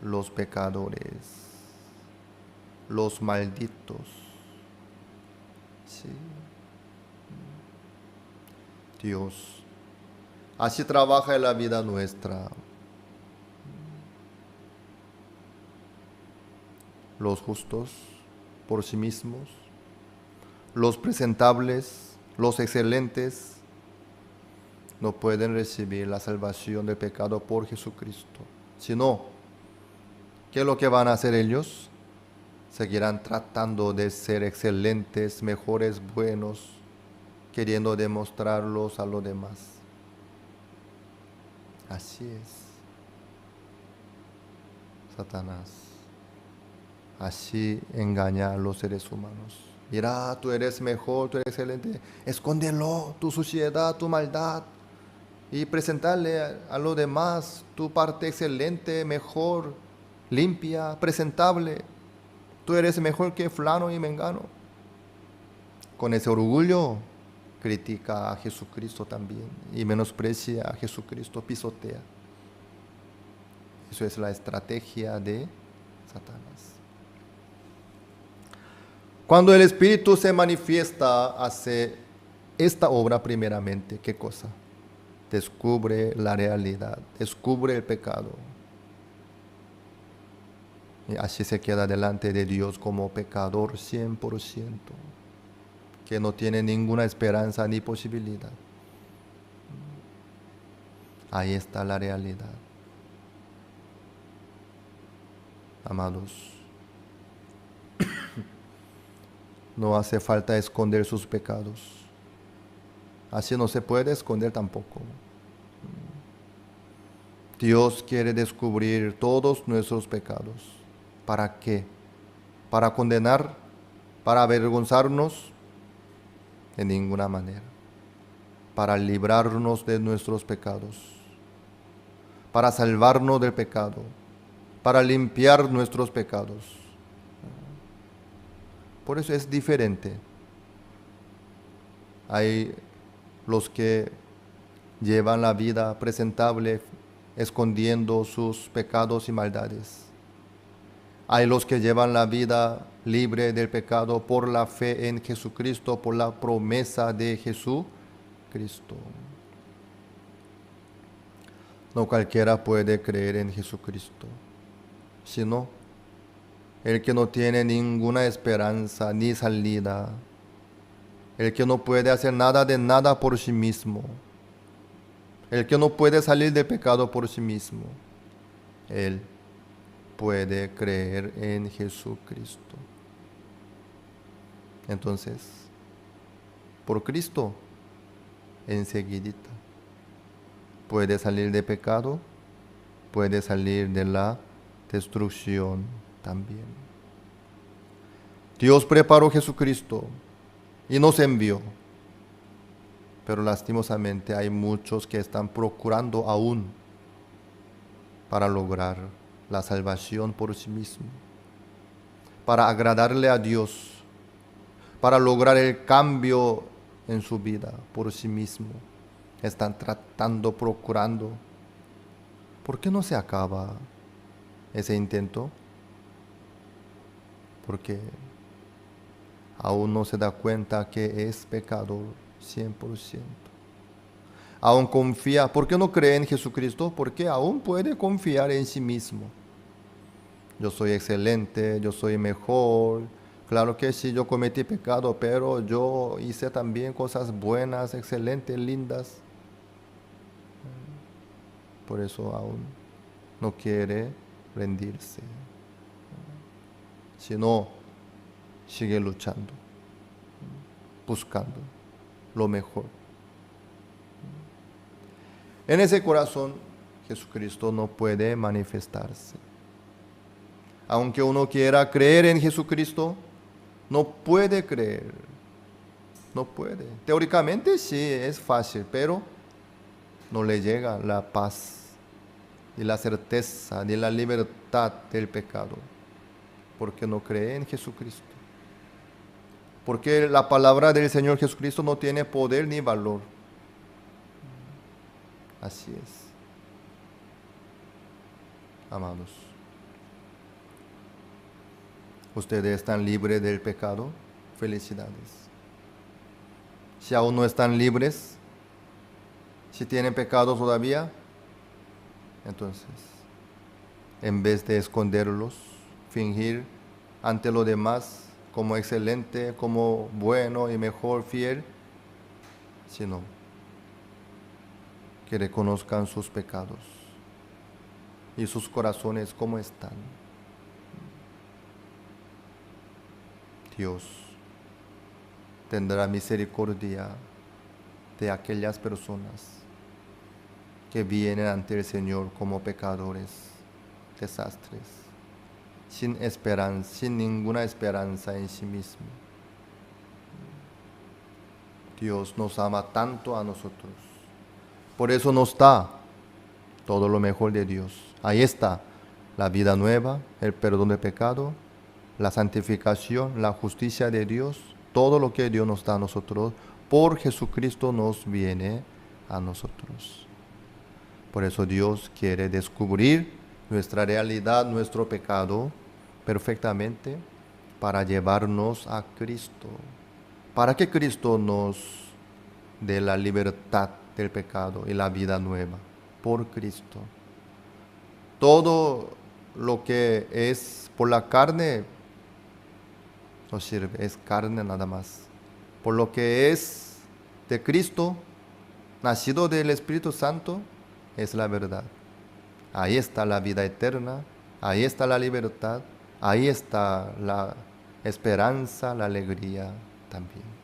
Los pecadores, los malditos. Sí. Dios, así trabaja en la vida nuestra. Los justos por sí mismos, los presentables, los excelentes, no pueden recibir la salvación del pecado por Jesucristo. Sino, ¿qué es lo que van a hacer ellos? Seguirán tratando de ser excelentes, mejores, buenos queriendo demostrarlos a los demás. Así es Satanás. Así engaña a los seres humanos. Mira, tú eres mejor, tú eres excelente. Escóndelo, tu suciedad, tu maldad. Y presentarle a los demás tu parte excelente, mejor, limpia, presentable. Tú eres mejor que fulano y mengano. Con ese orgullo critica a Jesucristo también y menosprecia a Jesucristo, pisotea. Eso es la estrategia de Satanás. Cuando el Espíritu se manifiesta, hace esta obra primeramente. ¿Qué cosa? Descubre la realidad, descubre el pecado. Y así se queda delante de Dios como pecador 100%, que no tiene ninguna esperanza ni posibilidad. Ahí está la realidad. Amados, no hace falta esconder sus pecados. Así no se puede esconder tampoco. Dios quiere descubrir todos nuestros pecados. ¿Para qué? ¿Para condenar? ¿Para avergonzarnos? De ninguna manera. Para librarnos de nuestros pecados. Para salvarnos del pecado. Para limpiar nuestros pecados. Por eso es diferente. Hay los que llevan la vida presentable escondiendo sus pecados y maldades. Hay los que llevan la vida libre del pecado por la fe en Jesucristo, por la promesa de Jesucristo. No cualquiera puede creer en Jesucristo, sino el que no tiene ninguna esperanza ni salida, el que no puede hacer nada de nada por sí mismo, el que no puede salir del pecado por sí mismo, él puede creer en Jesucristo. Entonces, por Cristo, enseguidita, puede salir de pecado, puede salir de la destrucción también. Dios preparó a Jesucristo y nos envió. Pero lastimosamente hay muchos que están procurando aún para lograr la salvación por sí mismo, para agradarle a Dios, para lograr el cambio en su vida por sí mismo. Están tratando, procurando. ¿Por qué no se acaba ese intento? Porque aún no se da cuenta que es pecador 100%. Aún confía. ¿Por qué no cree en Jesucristo? Porque aún puede confiar en sí mismo. Yo soy excelente, yo soy mejor. Claro que sí, yo cometí pecado, pero yo hice también cosas buenas, excelentes, lindas. Por eso aún no quiere rendirse. Sino sigue luchando, buscando lo mejor. En ese corazón Jesucristo no puede manifestarse. Aunque uno quiera creer en Jesucristo, no puede creer. No puede. Teóricamente sí, es fácil, pero no le llega la paz y la certeza de la libertad del pecado, porque no cree en Jesucristo. Porque la palabra del Señor Jesucristo no tiene poder ni valor. Así es. Amados, ustedes están libres del pecado. Felicidades. Si aún no están libres, si tienen pecado todavía, entonces, en vez de esconderlos, fingir ante los demás como excelente, como bueno y mejor, fiel, sino que reconozcan sus pecados y sus corazones como están. Dios tendrá misericordia de aquellas personas que vienen ante el Señor como pecadores, desastres, sin esperanza, sin ninguna esperanza en sí mismo. Dios nos ama tanto a nosotros. Por eso nos da todo lo mejor de Dios. Ahí está la vida nueva, el perdón de pecado, la santificación, la justicia de Dios, todo lo que Dios nos da a nosotros, por Jesucristo nos viene a nosotros. Por eso Dios quiere descubrir nuestra realidad, nuestro pecado perfectamente para llevarnos a Cristo. Para que Cristo nos dé la libertad del pecado y la vida nueva. Por Cristo. Todo lo que es por la carne no sirve, es carne nada más. Por lo que es de Cristo, nacido del Espíritu Santo, es la verdad. Ahí está la vida eterna, ahí está la libertad, ahí está la esperanza, la alegría también.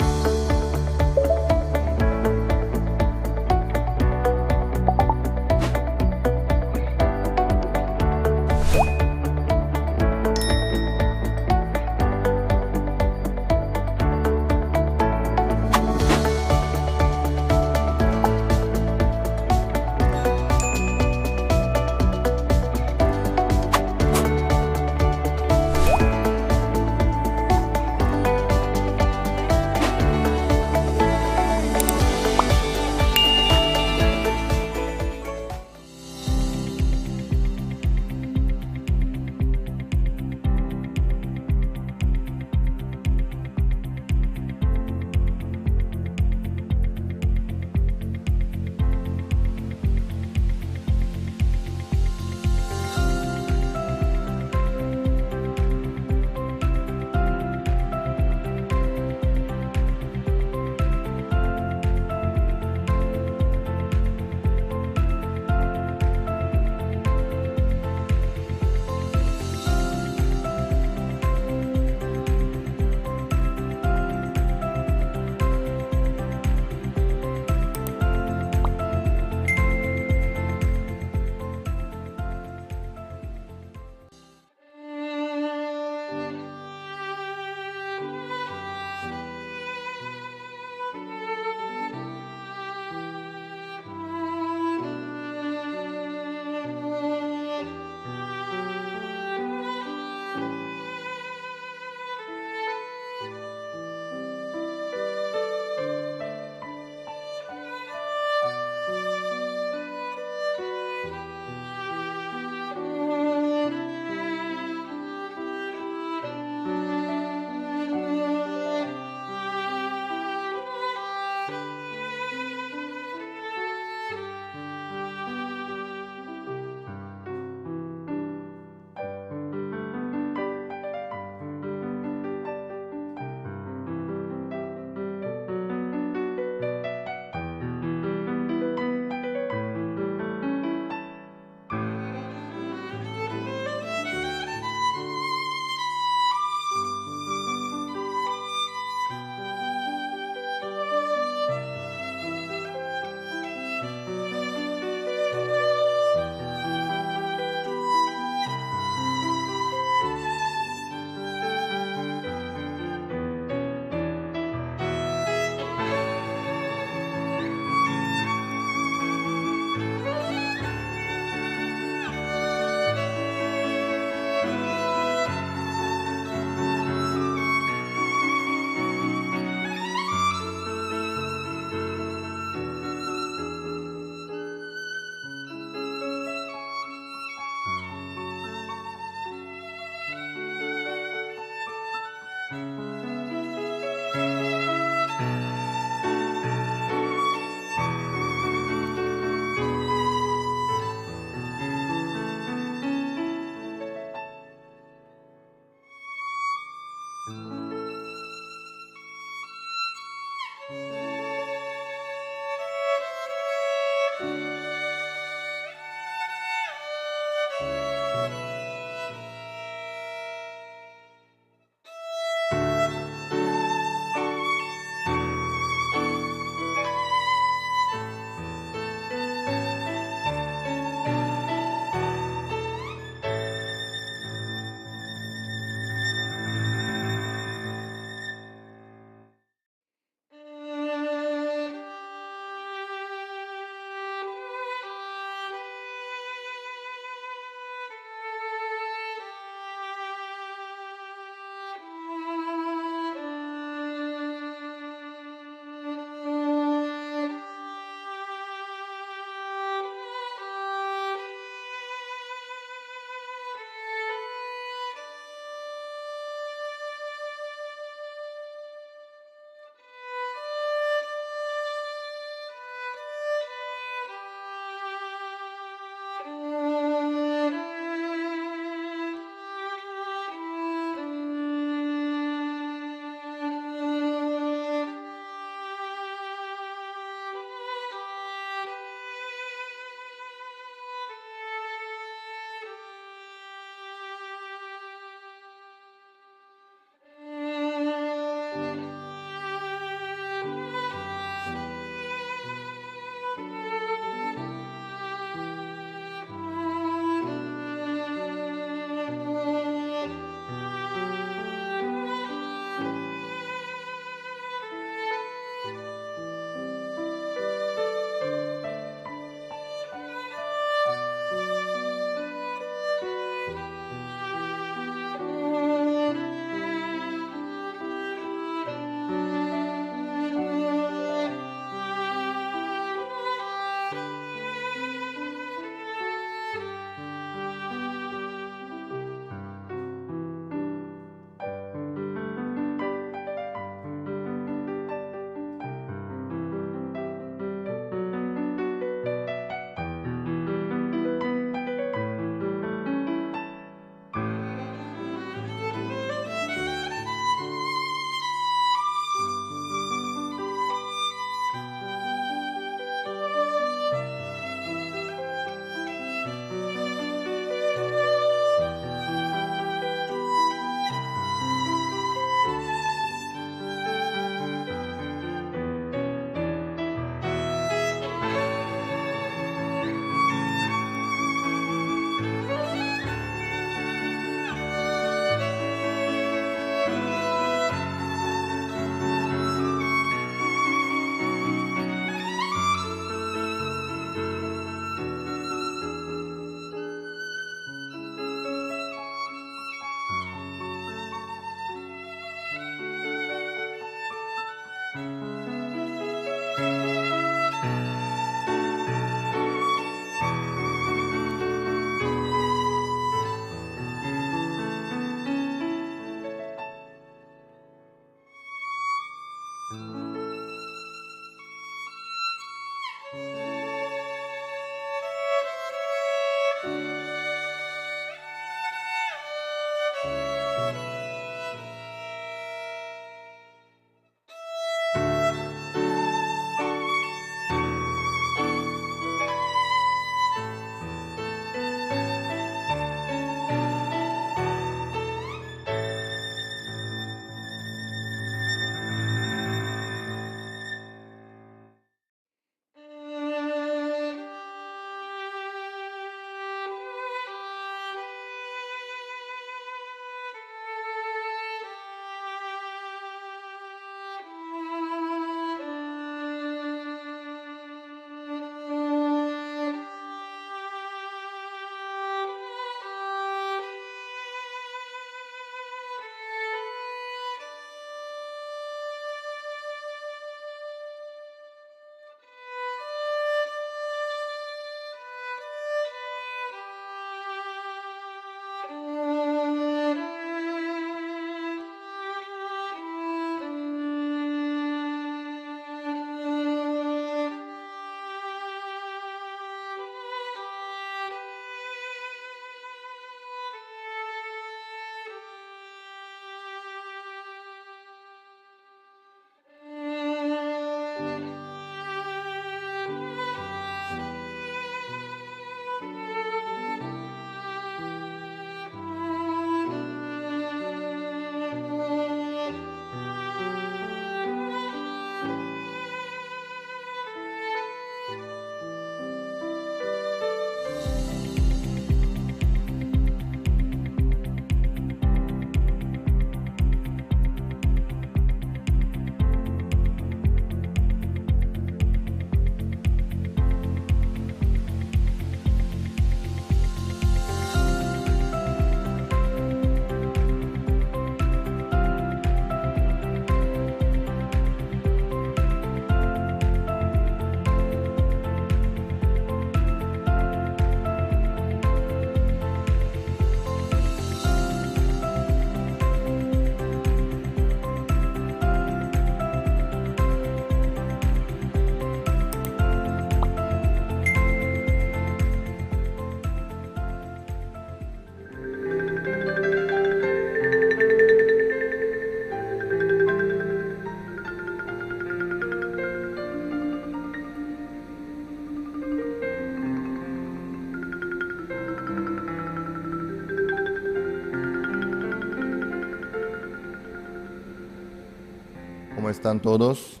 ¿Cómo están todos?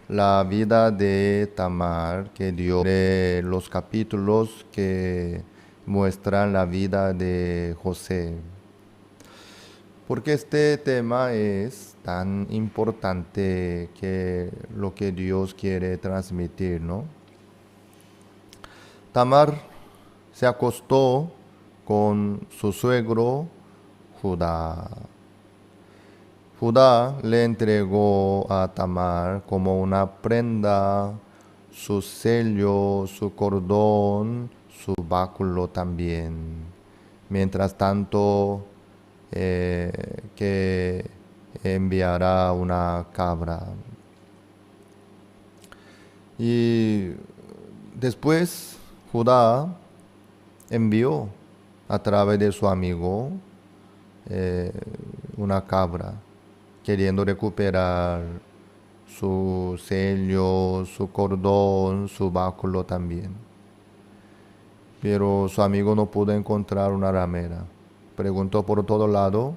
La vida de Tamar que dio de los capítulos que muestran la vida de José. Porque este tema es tan importante que lo que Dios quiere transmitir, ¿no? Tamar se acostó con su suegro Judá. Judá le entregó a Tamar como una prenda su sello, su cordón, su báculo también. Mientras tanto, que enviará una cabra. Y después Judá envió a través de su amigo una cabra, queriendo recuperar su sello, su cordón, su báculo también. Pero su amigo no pudo encontrar una ramera. Preguntó por todo lado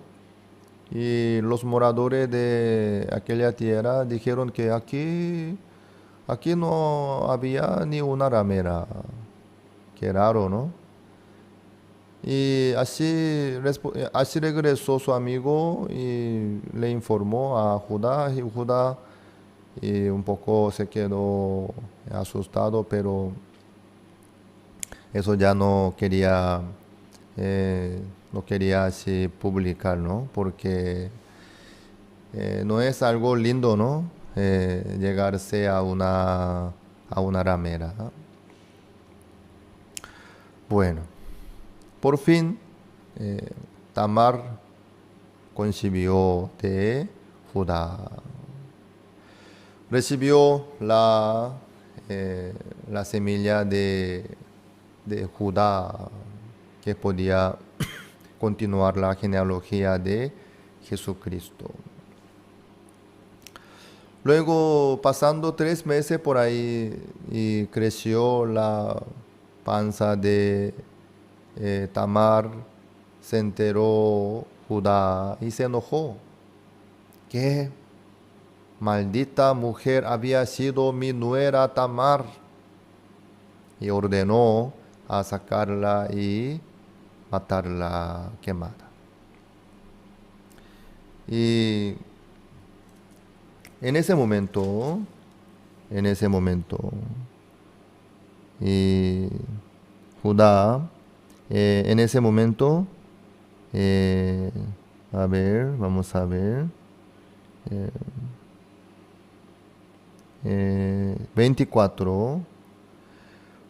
y los moradores de aquella tierra dijeron que aquí no había ni una ramera. Qué raro, ¿no? Y así regresó su amigo y le informó a Judá, y Judá un poco se quedó asustado, pero eso ya no quería así publicar, ¿no? Porque no es algo lindo, ¿no? Llegarse a una ramera, ¿no? Bueno, por fin Tamar concibió de Judá. recibió la semilla de Judá, que podía continuar la genealogía de Jesucristo. Luego, pasando 3 meses por ahí, y creció la panza de Tamar, se enteró Judá y se enojó. ¿Qué maldita mujer había sido mi nuera Tamar? Y ordenó a sacarla y matarla quemada. Y en ese momento, y Judá, en ese momento, vamos a ver, 24.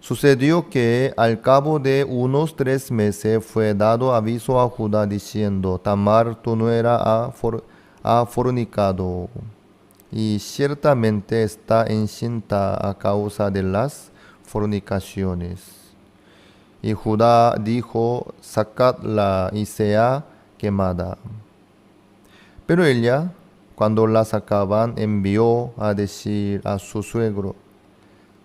Sucedió que al cabo de unos 3 meses fue dado aviso a Judá diciendo: Tamar, tu nuera, ha fornicado, y ciertamente está encinta a causa de las fornicaciones. Y Judá dijo: sacadla y sea quemada. Pero ella, cuando la sacaban, envió a decir a su suegro: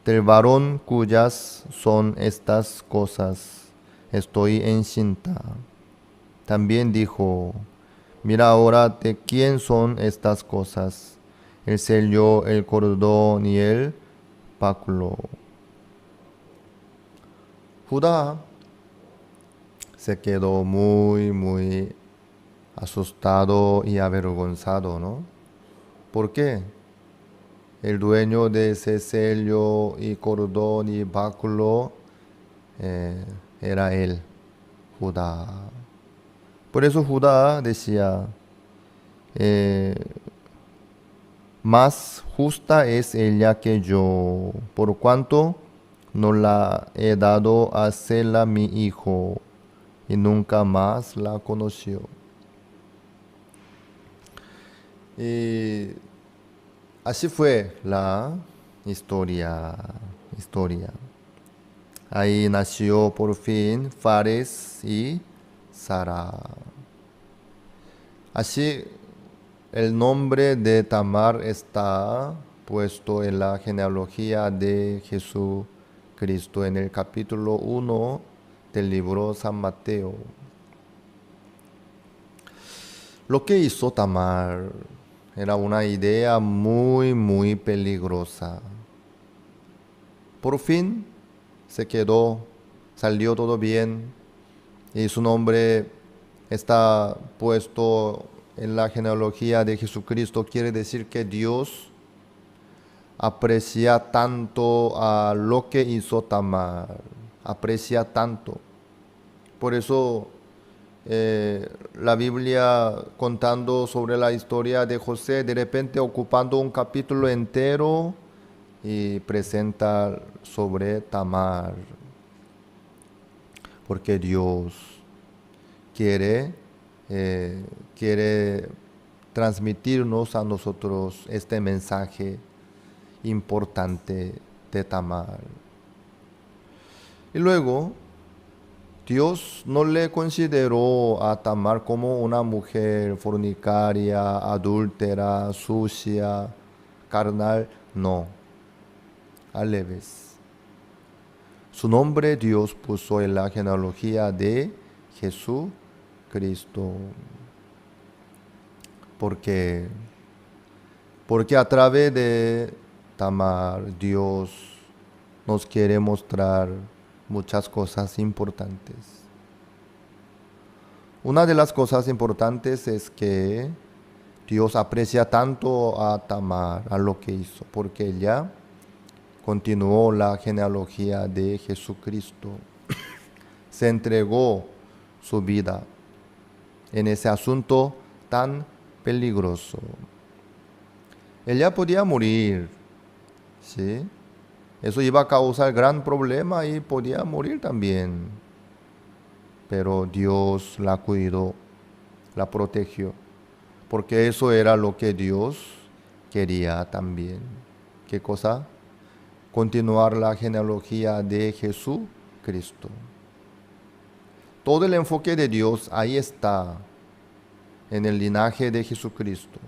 del varón cuyas son estas cosas, estoy encinta. También dijo: mira ahora de quién son estas cosas, el sello, el cordón y el báculo. Judá se quedó muy asustado y avergonzado, ¿no? ¿Por qué? El dueño de ese sello y cordón y báculo era él, Judá. Por eso Judá decía: más justa es ella que yo, por cuanto no la he dado a Sela mi hijo, y nunca más la conoció. Y así fue la historia. Ahí nació por fin Fares y Sara. Así el nombre de Tamar está puesto en la genealogía de Jesucristo en el capítulo 1 del libro San Mateo. Lo que hizo Tamar era una idea muy peligrosa. Por fin salió todo bien, y su nombre está puesto en la genealogía de Jesucristo. Quiere decir que Dios aprecia tanto a lo que hizo Tamar, aprecia tanto. Por eso la Biblia, contando sobre la historia de José, de repente ocupando un capítulo entero, y presenta sobre Tamar, porque Dios quiere transmitirnos a nosotros este mensaje importante de Tamar. Y luego Dios no le consideró a Tamar como una mujer fornicaria, adúltera, sucia, carnal. No, al revés. Su nombre Dios puso en la genealogía de Jesucristo. Porque a través de Tamar Dios nos quiere mostrar muchas cosas importantes. Una de las cosas importantes es que Dios aprecia tanto a Tamar, a lo que hizo, porque ella continuó la genealogía de Jesucristo. Se entregó su vida en ese asunto tan peligroso. Ella podía morir, ¿sí? Eso iba a causar gran problema y podía morir también. Pero Dios la cuidó, la protegió, porque eso era lo que Dios quería también. ¿Qué cosa? Continuar la genealogía de Jesucristo. Todo el enfoque de Dios ahí está, en el linaje de Jesucristo.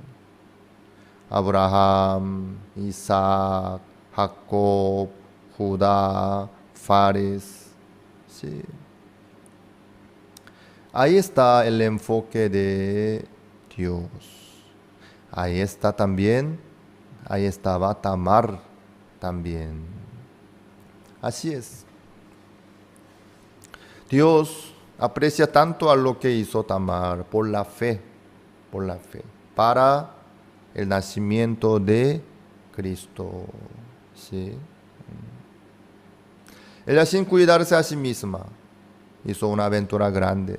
Abraham, Isaac, Jacob, Judá, Fares. Sí. Ahí está el enfoque de Dios. Ahí está también, ahí estaba Tamar también. Así es. Dios aprecia tanto a lo que hizo Tamar por la fe, para el nacimiento de Cristo. ¿Sí? Ella, sin cuidarse a sí misma, hizo una aventura grande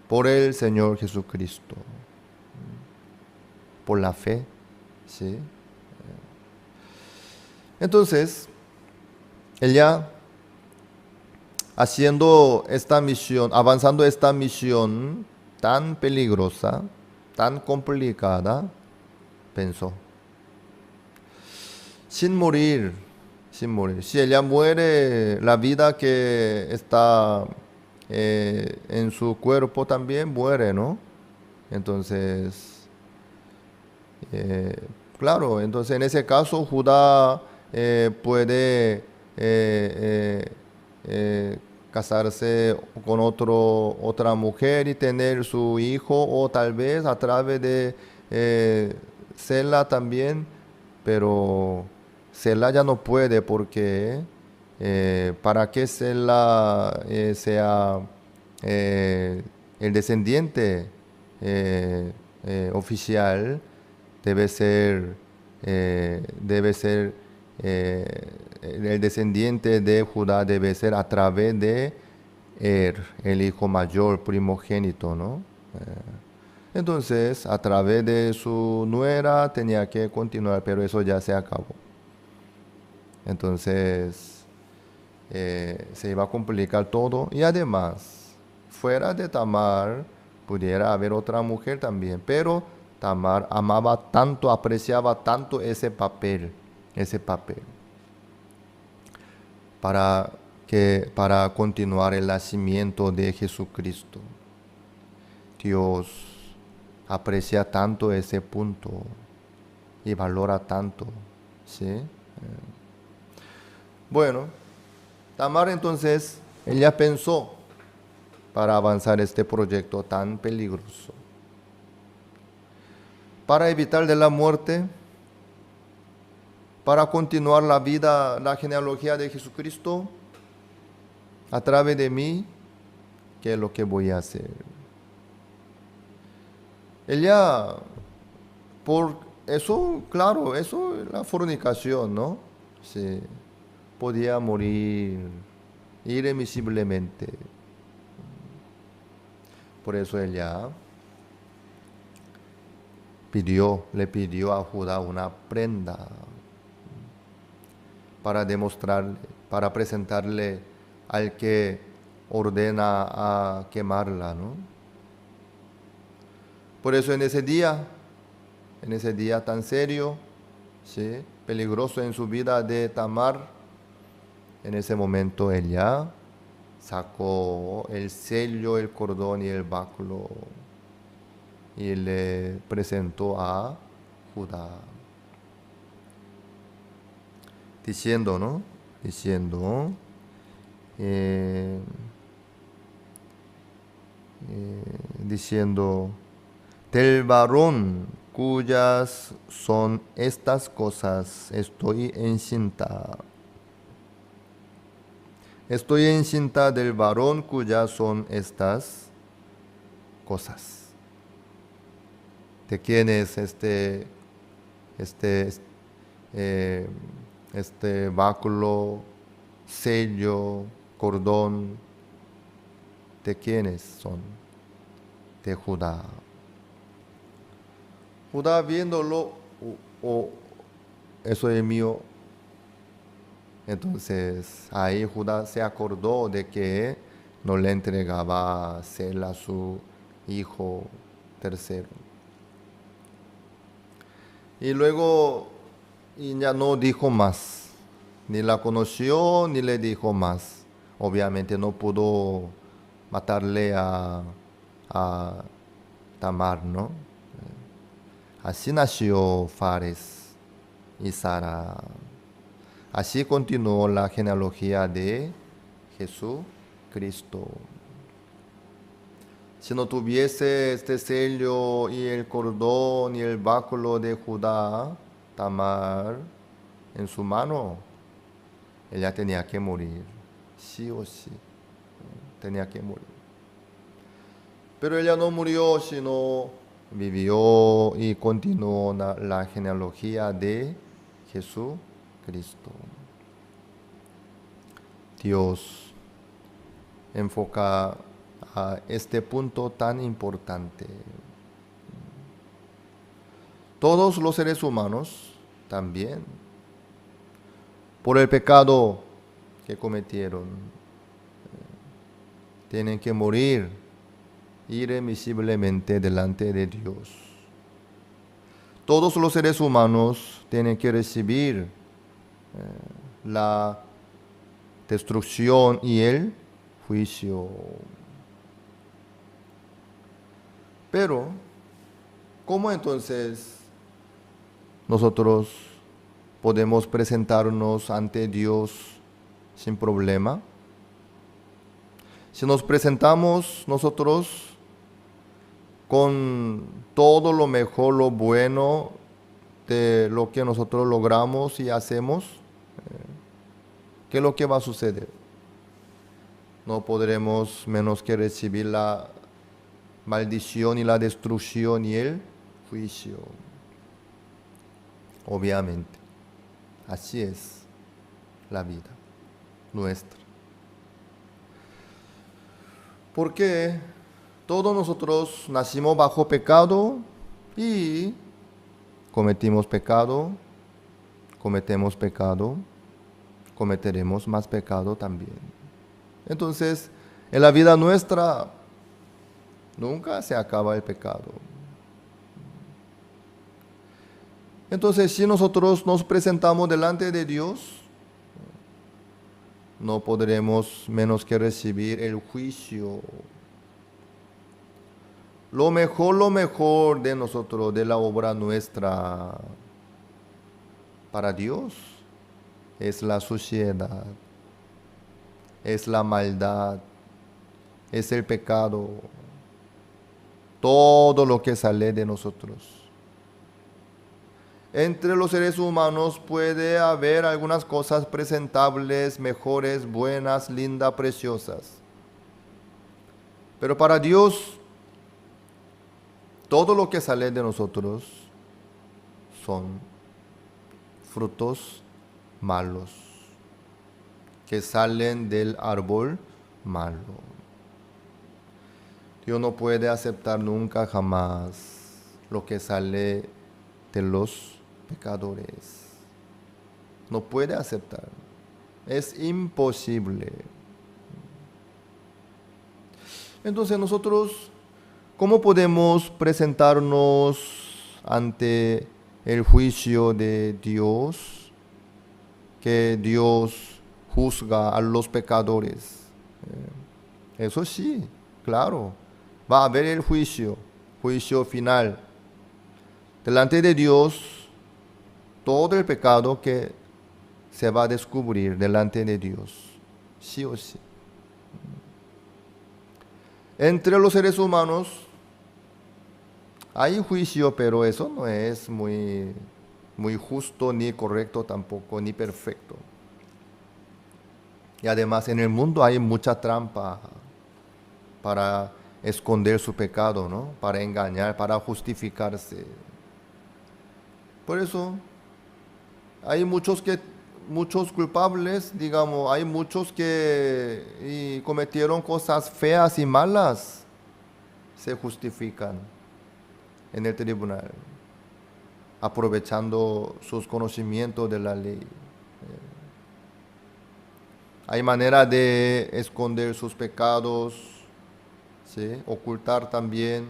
por el Señor Jesucristo, por la fe. ¿Sí? Entonces, ella, haciendo esta misión, avanzando esta misión tan peligrosa, tan complicada, pensó, sin morir. Si ella muere, la vida que está en su cuerpo también muere, ¿no? Entonces, claro, entonces en ese caso Judá puede casarse con otra mujer y tener su hijo, o tal vez a través de Sela también, pero Sela ya no puede porque para que Sela sea el descendiente oficial, debe ser el descendiente de Judá debe ser a través de el hijo mayor, primogénito, ¿no? Entonces, a través de su nuera tenía que continuar, pero eso ya se acabó. Entonces, se iba a complicar todo, y además, fuera de Tamar, pudiera haber otra mujer también, pero Tamar amaba tanto, apreciaba tanto ese papel, para continuar el nacimiento de Jesucristo. Dios aprecia tanto ese punto y valora tanto, ¿sí? Bueno, Tamar entonces, ella pensó para avanzar este proyecto tan peligroso. Para evitar de la muerte, para continuar la vida, la genealogía de Jesucristo, a través de mí, ¿qué es lo que voy a hacer? Ella, por eso, claro, eso es la fornicación, ¿no? Sí, podía morir irremisiblemente. Por eso ella le pidió a Judá una prenda para demostrarle, para presentarle al que ordena a quemarla, ¿no? Por eso en ese día tan serio, ¿sí?, peligroso en su vida de Tamar, en ese momento ella sacó el sello, el cordón y el báculo y le presentó a Judá, diciendo, ¿no? Diciendo, del varón cuyas son estas cosas, estoy encinta. Estoy encinta del varón cuyas son estas cosas. ¿De quién es este báculo, sello, cordón? ¿De quiénes son? De Judá. Judá, viéndolo, eso es mío. Entonces ahí Judá se acordó de que no le entregaba a Sela, a su hijo tercero. Y luego y ya no dijo más, ni la conoció ni le dijo más. Obviamente no pudo matarle a Tamar, ¿no? Así nació Fares y Sara. Así continuó la genealogía de Jesucristo. Si no tuviese este sello y el cordón y el báculo de Judá, Tamar, en su mano, ella tenía que morir, sí o sí, tenía que morir. Pero ella no murió, sino vivió y continuó la genealogía de Jesucristo. Dios enfoca a este punto tan importante. Todos los seres humanos también, por el pecado que cometieron, tienen que morir irremisiblemente delante de Dios. Todos los seres humanos tienen que recibir la destrucción y el juicio. Pero, ¿cómo entonces nosotros podemos presentarnos ante Dios sin problema? Si nos presentamos nosotros con todo lo mejor, lo bueno de lo que nosotros logramos y hacemos, ¿qué es lo que va a suceder? No podremos menos que recibir la maldición y la destrucción y el juicio. Obviamente, así es la vida nuestra. Porque todos nosotros nacimos bajo pecado y cometimos pecado, cometemos pecado, cometeremos más pecado también. Entonces, en la vida nuestra nunca se acaba el pecado. Entonces, si nosotros nos presentamos delante de Dios, no podremos menos que recibir el juicio. Lo mejor de nosotros, de la obra nuestra, para Dios, es la suciedad, es la maldad, es el pecado, todo lo que sale de nosotros. Entre los seres humanos puede haber algunas cosas presentables, mejores, buenas, lindas, preciosas. Pero para Dios, todo lo que sale de nosotros son frutos malos, que salen del árbol malo. Dios no puede aceptar nunca jamás lo que sale de los pecadores. No puede aceptar. Es imposible. Entonces nosotros, ¿cómo podemos presentarnos ante el juicio de Dios? Que Dios juzga a los pecadores. Eso sí, claro. Va a haber el juicio final. Delante de Dios, todo el pecado que se va a descubrir delante de Dios, sí o sí. Entre los seres humanos hay juicio, pero eso no es muy justo, ni correcto tampoco, ni perfecto. Y además en el mundo hay mucha trampa para esconder su pecado, ¿no? Para engañar, para justificarse. Por eso hay muchos culpables, digamos, hay muchos que cometieron cosas feas y malas, se justifican en el tribunal, aprovechando sus conocimientos de la ley. Hay manera de esconder sus pecados, ¿sí? Ocultar también,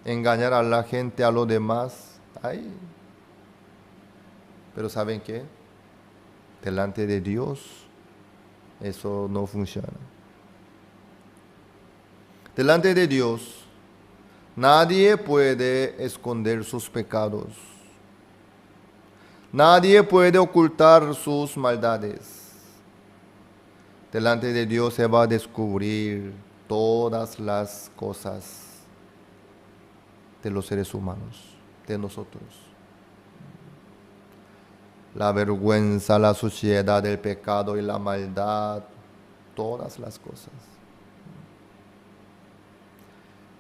engañar a la gente, a los demás, Ahí. Pero ¿saben qué? Delante de Dios eso no funciona. Delante de Dios nadie puede esconder sus pecados. Nadie puede ocultar sus maldades. Delante de Dios se va a descubrir todas las cosas de los seres humanos, de nosotros. La vergüenza, la suciedad, el pecado y la maldad, todas las cosas.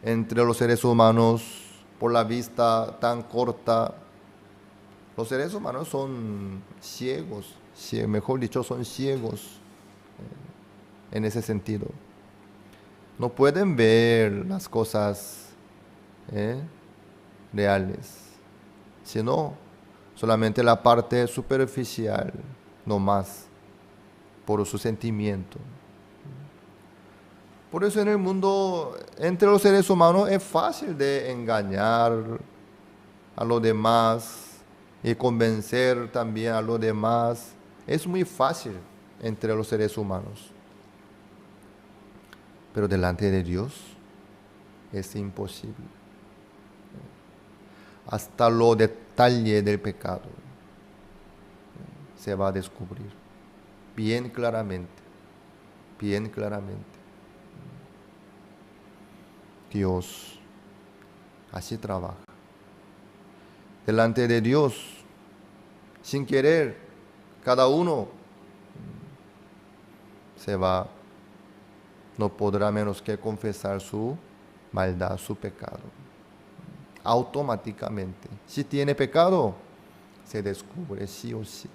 Entre los seres humanos, por la vista tan corta, los seres humanos son ciegos, mejor dicho, son ciegos en ese sentido. No pueden ver las cosas reales, sino solamente la parte superficial, no más, por su sentimiento. Por eso en el mundo, entre los seres humanos, es fácil de engañar a los demás y convencer también a los demás. Es muy fácil entre los seres humanos. Pero delante de Dios es imposible. Hasta los detalles del pecado se va a descubrir bien claramente, bien claramente. Dios así trabaja. Delante de Dios, sin querer, cada uno se va, no podrá menos que confesar su maldad, su pecado. Automáticamente. Si tiene pecado, se descubre sí o sí.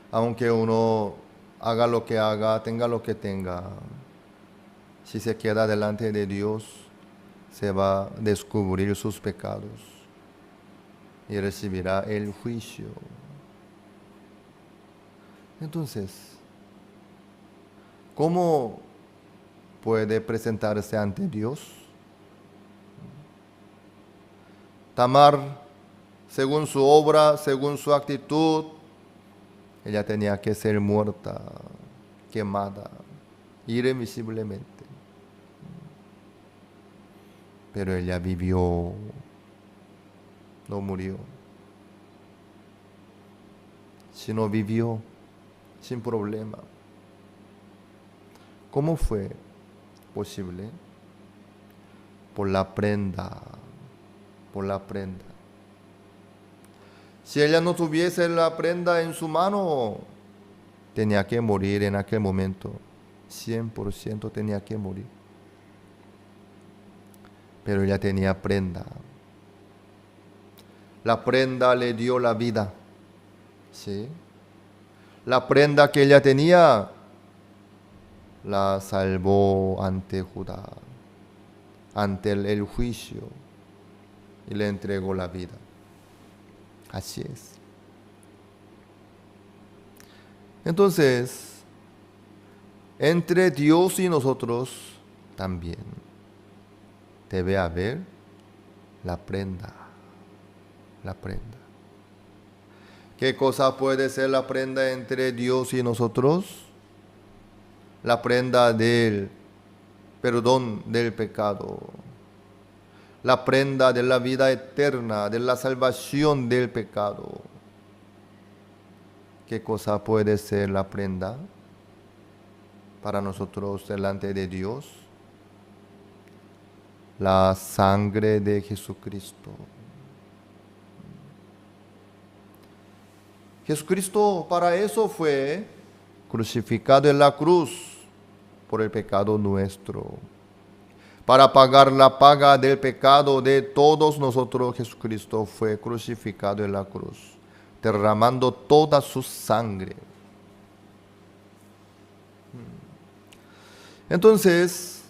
Aunque uno haga lo que haga, tenga lo que tenga, si se queda delante de Dios, se va a descubrir sus pecados y recibirá el juicio. Entonces, ¿cómo puede presentarse ante Dios? Tamar, según su obra, según su actitud, ella tenía que ser muerta, quemada, irremisiblemente. Pero ella vivió, no murió, sino vivió sin problema. ¿Cómo fue posible? Por la prenda, por la prenda. Si ella no tuviese la prenda en su mano, tenía que morir en aquel momento. 100% tenía que morir. Pero ella tenía prenda. La prenda le dio la vida. ¿Sí? La prenda que ella tenía la salvó ante Judá, ante el juicio, y le entregó la vida. Así es. Entonces, entre Dios y nosotros también debe haber la prenda. La prenda. ¿Qué cosa puede ser la prenda entre Dios y nosotros? La prenda del perdón del pecado. La prenda de la vida eterna, de la salvación del pecado. ¿Qué cosa puede ser la prenda para nosotros delante de Dios? La sangre de Jesucristo. Jesucristo para eso fue crucificado en la cruz por el pecado nuestro. Para pagar la paga del pecado de todos nosotros, Jesucristo fue crucificado en la cruz, derramando toda su sangre. Entonces,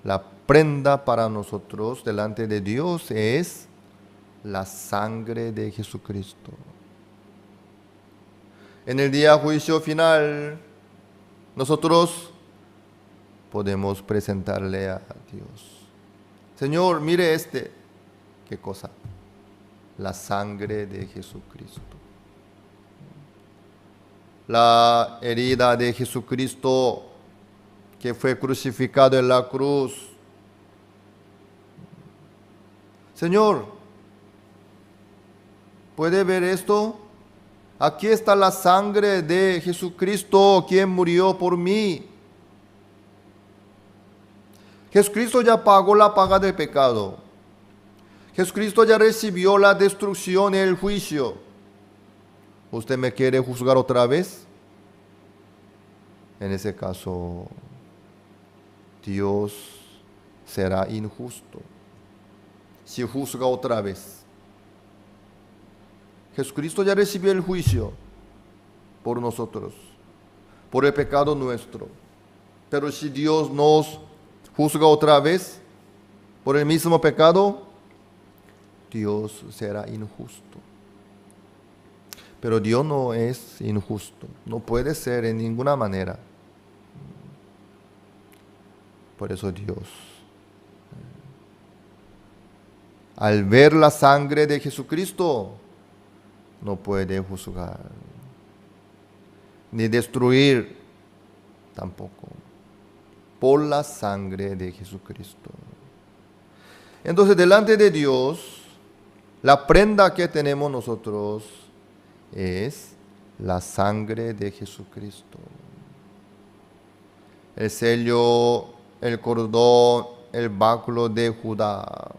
la prenda para nosotros delante de Dios es la sangre de Jesucristo. En el día juicio final, nosotros podemos presentarle a Dios. Señor, mire ¿qué cosa? La sangre de Jesucristo. La herida de Jesucristo que fue crucificado en la cruz. Señor, ¿puede ver esto? Aquí está la sangre de Jesucristo, quien murió por mí. Jesucristo ya pagó la paga del pecado. Jesucristo ya recibió la destrucción y el juicio. ¿Usted me quiere juzgar otra vez? En ese caso, Dios será injusto si juzga otra vez. Jesucristo ya recibió el juicio por nosotros, por el pecado nuestro. Pero si Dios nos juzga otra vez por el mismo pecado, Dios será injusto. Pero Dios no es injusto, no puede ser en ninguna manera. Por eso Dios, al ver la sangre de Jesucristo, no puede juzgar, ni destruir tampoco, por la sangre de Jesucristo. Entonces, delante de Dios, la prenda que tenemos nosotros es la sangre de Jesucristo. El sello, el cordón, el báculo de Judá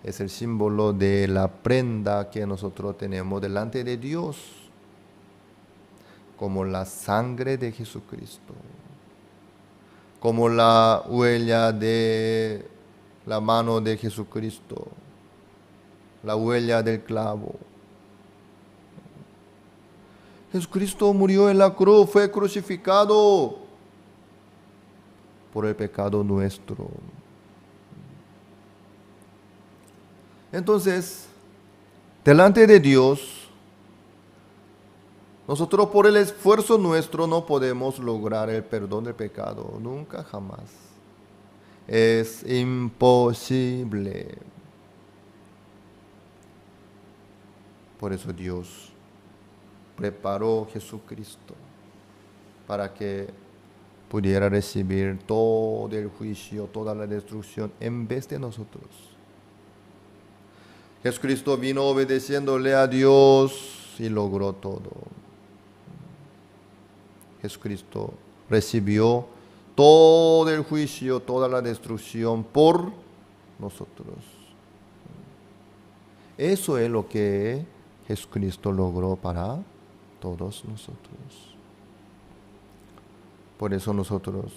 es el símbolo de la prenda que nosotros tenemos delante de Dios, como la sangre de Jesucristo, como la huella de la mano de Jesucristo, la huella del clavo. Jesucristo murió en la cruz, fue crucificado por el pecado nuestro. Entonces, delante de Dios, nosotros por el esfuerzo nuestro no podemos lograr el perdón del pecado, nunca jamás. Es imposible. Por eso Dios preparó a Jesucristo para que pudiera recibir todo el juicio, toda la destrucción en vez de nosotros. Jesucristo vino obedeciéndole a Dios y logró todo. Jesucristo recibió todo el juicio, toda la destrucción por nosotros. Eso es lo que Jesucristo logró para todos nosotros. Por eso nosotros,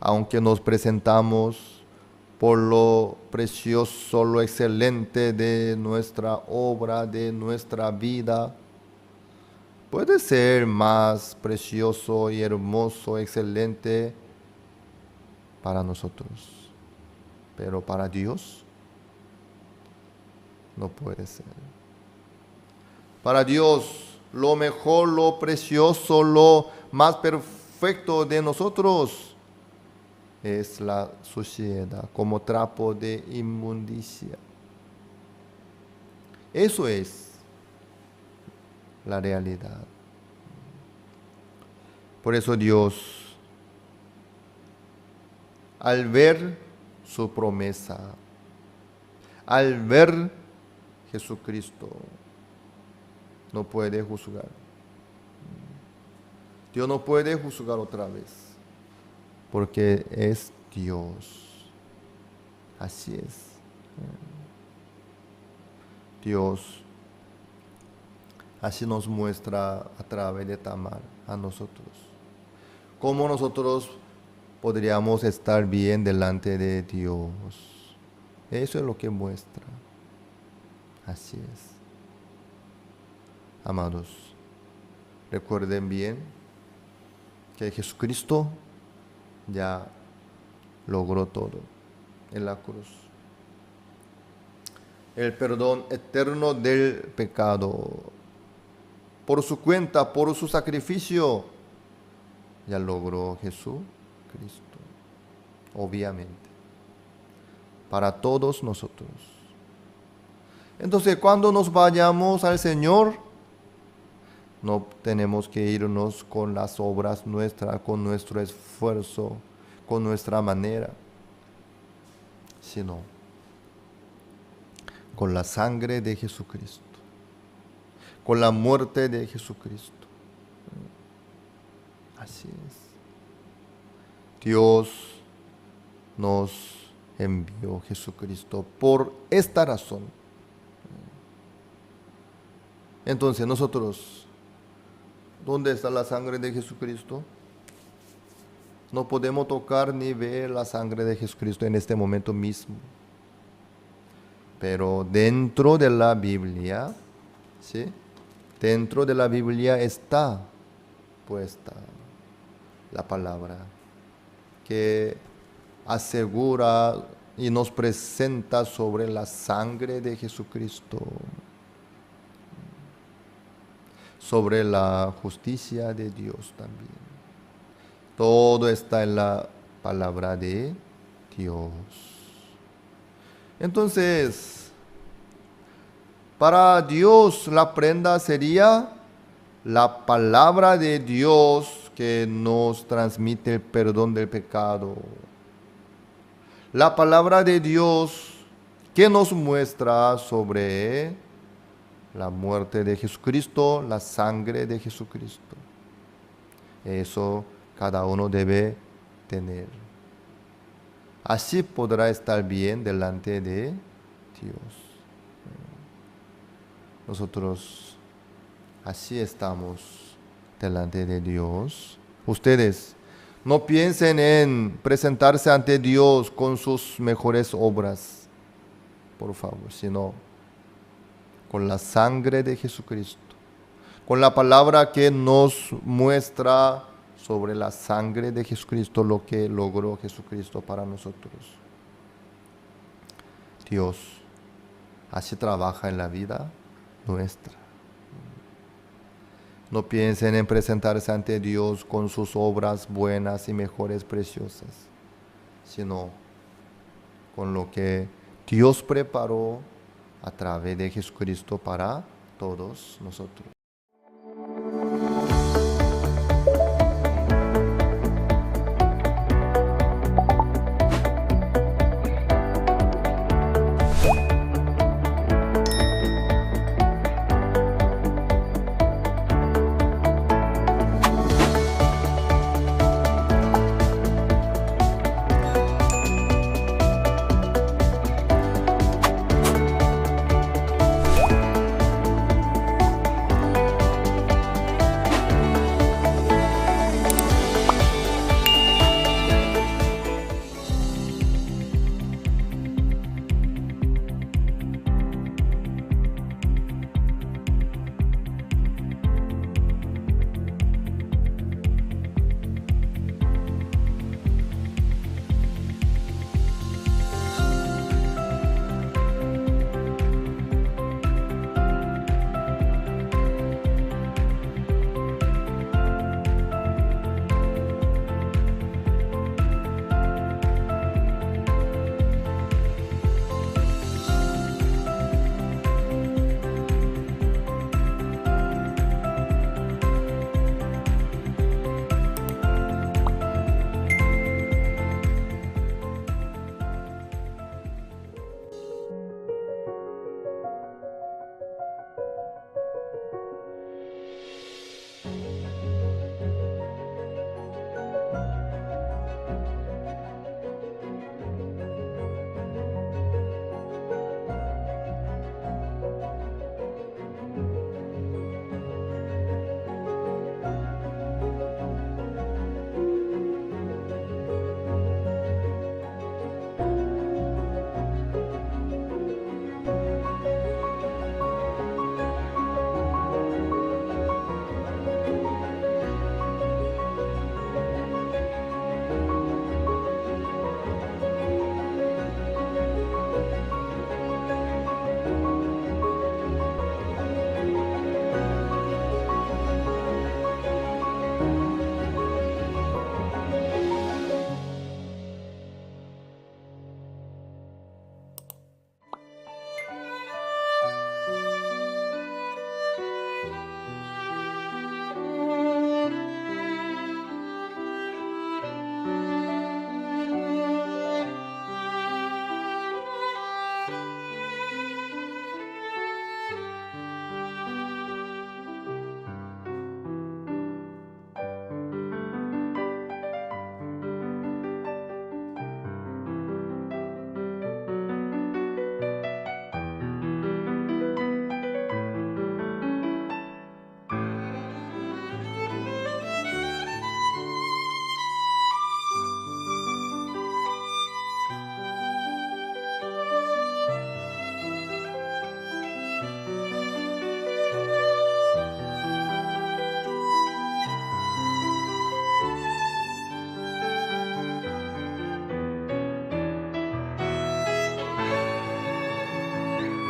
aunque nos presentamos por lo precioso, lo excelente de nuestra obra, de nuestra vida, puede ser más precioso y hermoso, excelente para nosotros, pero para Dios no puede ser. Para Dios, lo mejor, lo precioso, lo más perfecto de nosotros es la suciedad, como trapo de inmundicia. Eso es la realidad. Por eso Dios, al ver su promesa, al ver Jesucristo, no puede juzgar. Dios no puede juzgar otra vez, porque es Dios. Así es. Dios así nos muestra a través de Tamar a nosotros. Cómo nosotros podríamos estar bien delante de Dios. Eso es lo que muestra. Así es. Amados, recuerden bien que Jesucristo ya logró todo en la cruz. El perdón eterno del pecado. Por su cuenta, por su sacrificio, ya logró Jesucristo. Obviamente. para todos nosotros. Entonces, cuando nos vayamos al Señor, no tenemos que irnos con las obras nuestras, con nuestro esfuerzo, con nuestra manera, sino con la sangre de Jesucristo, con la muerte de Jesucristo. Así es. Dios nos envió Jesucristo por esta razón. Entonces nosotros, ¿dónde está la sangre de Jesucristo? No podemos tocar ni ver la sangre de Jesucristo en este momento mismo. Pero dentro de la Biblia, ¿sí? Dentro de la Biblia está puesta la palabra que asegura y nos presenta sobre la sangre de Jesucristo, sobre la justicia de Dios también. Todo está en la palabra de Dios. Entonces, para Dios la prenda sería la palabra de Dios que nos transmite el perdón del pecado. La palabra de Dios que nos muestra sobre la muerte de Jesucristo, la sangre de Jesucristo. Eso cada uno debe tener. Así podrá estar bien delante de Dios. Nosotros así estamos delante de Dios. Ustedes no piensen en presentarse ante Dios con sus mejores obras, por favor, sino con la sangre de Jesucristo, con la palabra que nos muestra sobre la sangre de Jesucristo lo que logró Jesucristo para nosotros. Dios así trabaja en la vida nuestra. No piensen en presentarse ante Dios con sus obras buenas y mejores preciosas, sino con lo que Dios preparó a través de Jesucristo para todos nosotros.